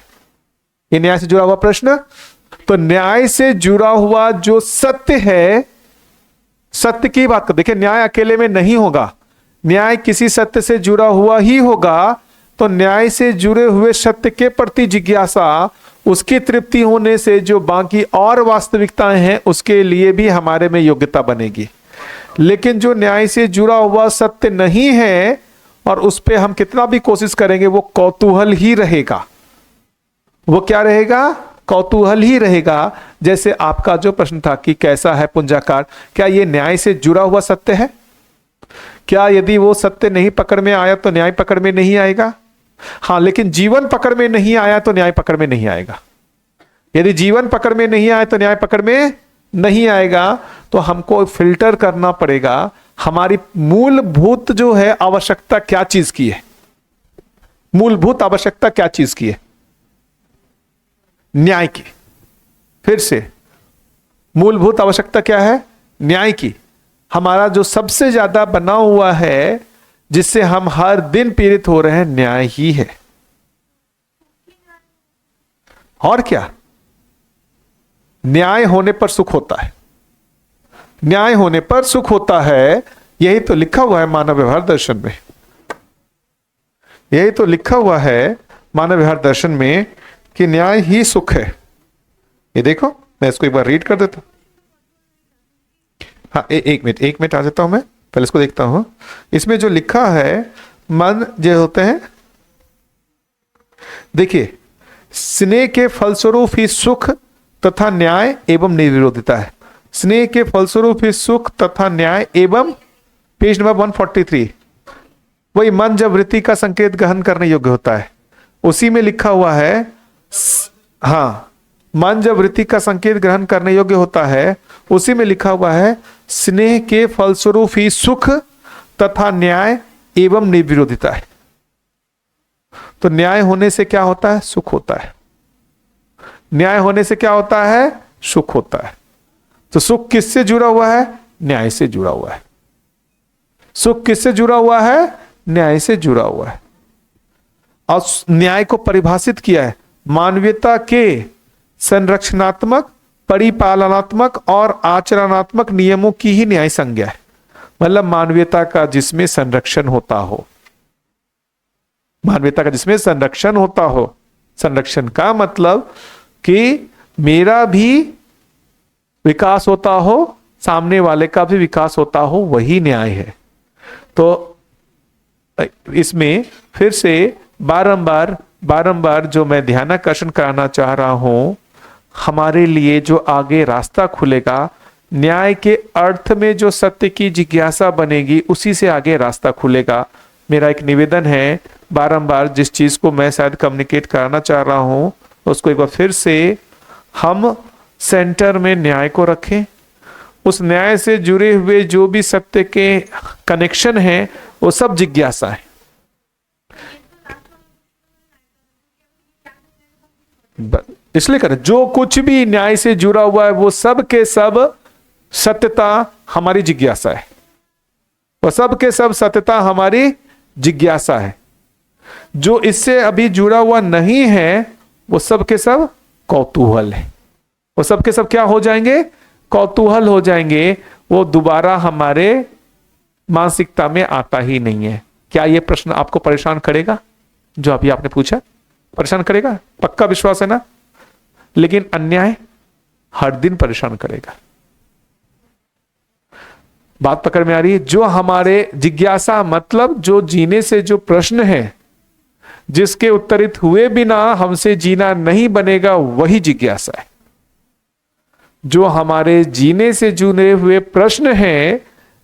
ये न्याय से जुड़ा हुआ प्रश्न, तो न्याय से जुड़ा हुआ जो सत्य है, सत्य की बात कर, देखिए न्याय अकेले में नहीं होगा, न्याय किसी सत्य से जुड़ा हुआ ही होगा। तो न्याय से जुड़े हुए सत्य के प्रति जिज्ञासा, उसकी तृप्ति होने से जो बाकी और वास्तविकताएं हैं उसके लिए भी हमारे में योग्यता बनेगी। लेकिन जो न्याय से जुड़ा हुआ सत्य नहीं है और उस पर हम कितना भी कोशिश करेंगे, वो कौतूहल ही रहेगा। वो क्या रहेगा? कौतूहल ही रहेगा। जैसे आपका जो प्रश्न था कि कैसा है पुंजाकार, क्या ये न्याय से जुड़ा हुआ सत्य है? क्या यदि वो सत्य नहीं पकड़ में आया तो न्याय पकड़ में नहीं आएगा? हाँ, लेकिन जीवन पकड़ में नहीं आया तो न्याय पकड़ में नहीं आएगा। यदि जीवन पकड़ में नहीं आया तो न्याय पकड़ में नहीं आएगा। तो हमको फिल्टर करना पड़ेगा, हमारी मूलभूत जो है आवश्यकता क्या चीज की है, मूलभूत आवश्यकता क्या चीज की है? न्याय की। फिर से मूलभूत आवश्यकता क्या है? न्याय की। हमारा जो सबसे ज्यादा बना हुआ है, जिससे हम हर दिन पीड़ित हो रहे हैं, न्याय ही है। और क्या? न्याय होने पर सुख होता है, न्याय होने पर सुख होता है। यही तो लिखा हुआ है मानव व्यवहार दर्शन में, यही तो लिखा हुआ है मानव व्यवहार दर्शन में कि न्याय ही सुख है। ये देखो, मैं इसको एक बार रीड कर देता हूं। हाँ, एक मिनट आ जाता हूं मैं, पहले इसको देखता हूं। इसमें जो लिखा है, मन जो होते हैं, देखिए, स्नेह के फलस्वरूप ही सुख तथा न्याय एवं निर्विरोधिता है। स्नेह के फलस्वरूप ही सुख तथा न्याय एवं, पेज नंबर 143, वही मन जब वृत्ति का संकेत ग्रहण करने योग्य होता है, उसी में लिखा हुआ है। हाँ, मन जब वृत्ति का संकेत ग्रहण करने योग्य होता है, उसी में लिखा हुआ है, स्नेह के फलस्वरूप ही सुख तथा न्याय एवं निर्विरोधिता है। तो न्याय होने से क्या होता है? सुख होता है। न्याय होने से क्या होता है? सुख होता है। तो सुख किससे जुड़ा हुआ है? न्याय से जुड़ा हुआ है। सुख किससे जुड़ा हुआ है? न्याय से जुड़ा हुआ है। और न्याय को परिभाषित किया है, मानवीयता के संरक्षणात्मक, परिपालनात्मक और आचरणात्मक नियमों की ही न्याय संज्ञा है। मतलब मानवीयता का जिसमें संरक्षण होता हो, मानवीयता का जिसमें संरक्षण होता हो। संरक्षण का मतलब कि मेरा भी विकास होता हो, सामने वाले का भी विकास होता हो, वही न्याय है। तो इसमें फिर से बारंबार जो मैं ध्यानाकर्षण कराना चाह रहा हूं, हमारे लिए जो आगे रास्ता खुलेगा, न्याय के अर्थ में जो सत्य की जिज्ञासा बनेगी, उसी से आगे रास्ता खुलेगा। मेरा एक निवेदन है, बारंबार जिस चीज को मैं शायद कम्युनिकेट कराना चाह रहा हूं, उसको एक बार फिर से हम सेंटर में न्याय को रखें। उस न्याय से जुड़े हुए जो भी सत्य के कनेक्शन हैं, वो सब जिज्ञासा है। इसलिए करें, जो कुछ भी न्याय से जुड़ा हुआ है वो सब के सब सत्यता हमारी जिज्ञासा है। वो सब के सब सत्यता हमारी जिज्ञासा है। जो इससे अभी जुड़ा हुआ नहीं है, वो सब के सब कौतूहल है। वो सब के सब क्या हो जाएंगे? कौतूहल हो जाएंगे। वो दोबारा हमारे मानसिकता में आता ही नहीं है। क्या ये प्रश्न आपको परेशान करेगा? जो अभी आपने पूछा, परेशान करेगा? पक्का विश्वास है ना? लेकिन अन्याय हर दिन परेशान करेगा। बात पकड़ में आ रही है? जो हमारे जिज्ञासा मतलब जो जीने से जो प्रश्न है, जिसके उत्तरित हुए बिना हमसे जीना नहीं बनेगा, वही जिज्ञासा है। जो हमारे जीने से जुड़े हुए प्रश्न हैं,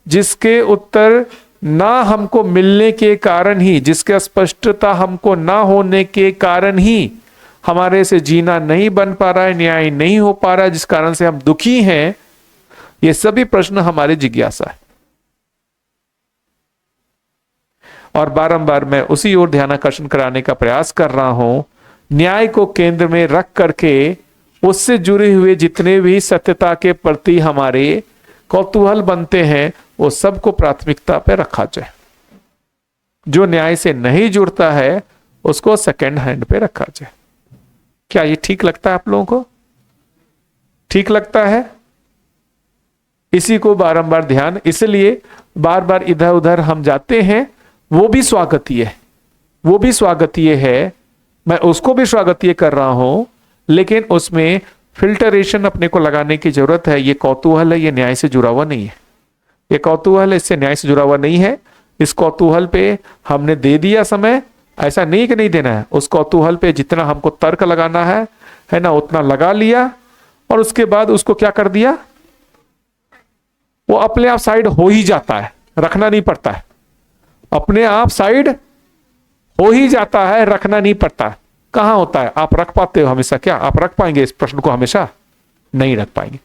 जिसके उत्तर ना हमको मिलने के कारण ही, जिसके स्पष्टता हमको ना होने के कारण ही हमारे से जीना नहीं बन पा रहा है, न्याय नहीं हो पा रहा है, जिस कारण से हम दुखी हैं, ये सभी प्रश्न हमारे जिज्ञासा है। और बारंबार मैं उसी ओर ध्यानाकर्षण कराने का प्रयास कर रहा हूं। न्याय को केंद्र में रख करके उससे जुड़े हुए जितने भी सत्यता के प्रति हमारे कौतूहल बनते हैं, वो सबको प्राथमिकता पे रखा जाए। जो न्याय से नहीं जुड़ता है, उसको सेकंड हैंड पे रखा जाए। क्या ये ठीक लगता है आप लोगों को? ठीक लगता है? इसी को बारंबार ध्यान, इसलिए बार बार इधर उधर हम जाते हैं, वो भी स्वागतीय है। वो भी स्वागतीय है, मैं उसको भी स्वागतीय कर रहा हूं, लेकिन उसमें फिल्टरेशन अपने को लगाने की जरूरत है। ये कौतूहल है, ये न्याय से जुड़ा हुआ नहीं है। ये कौतूहल है, इससे न्याय से जुड़ा हुआ नहीं है। इस कौतूहल पे हमने दे दिया समय, ऐसा नहीं कि नहीं देना है। उस कौतूहल पे जितना हमको तर्क लगाना है ना, उतना लगा लिया, और उसके बाद उसको क्या कर दिया, वो अपने आप साइड हो ही जाता है, रखना नहीं पड़ता है। अपने आप साइड हो ही जाता है, रखना नहीं पड़ता। कहां होता है? आप रख पाते हो हमेशा? क्या आप रख पाएंगे इस प्रश्न को? हमेशा नहीं रख पाएंगे।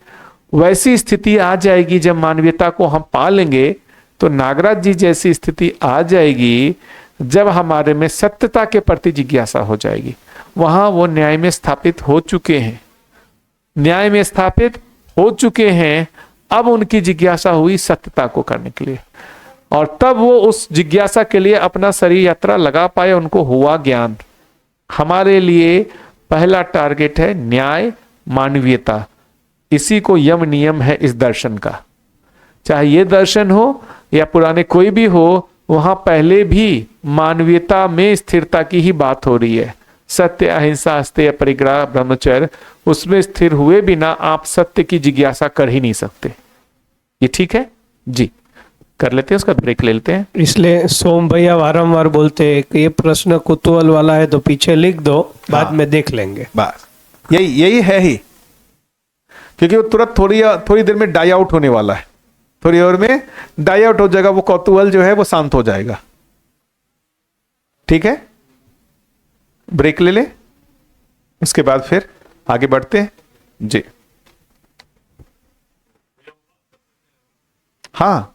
वैसी स्थिति आ जाएगी जब मानवीयता को हम पा लेंगे, तो नागराज जी जैसी स्थिति आ जाएगी जब हमारे में सत्यता के प्रति जिज्ञासा हो जाएगी। वहां वो न्याय में स्थापित हो चुके हैं, न्याय में स्थापित हो चुके हैं। अब उनकी जिज्ञासा हुई सत्यता को करने के लिए, और तब वो उस जिज्ञासा के लिए अपना शरीर यात्रा लगा पाए, उनको हुआ ज्ञान। हमारे लिए पहला टारगेट है न्याय, मानवीयता। इसी को यम नियम है इस दर्शन का। चाहे ये दर्शन हो या पुराने कोई भी हो, वहां पहले भी मानवीयता में स्थिरता की ही बात हो रही है। सत्य, अहिंसा, अस्तेय, परिग्रह, ब्रह्मचर्य, उसमें स्थिर हुए बिना आप सत्य की जिज्ञासा कर ही नहीं सकते। ये ठीक है जी? कर लेते हैं, उसका ब्रेक ले लेते हैं। इसलिए सोम भैया बारंबार बोलते हैं कि ये प्रश्न कुतूहल वाला है तो पीछे लिख दो, बाद में देख लेंगे। बस यही है ही, क्योंकि वो तुरंत थोड़ी देर में डाई आउट होने वाला है। थोड़ी देर में डाई आउट हो जाएगा, वो कौतूहल जो है वो शांत हो जाएगा। ठीक है, ब्रेक ले ले, उसके बाद फिर आगे बढ़ते हैं जी। हाँ,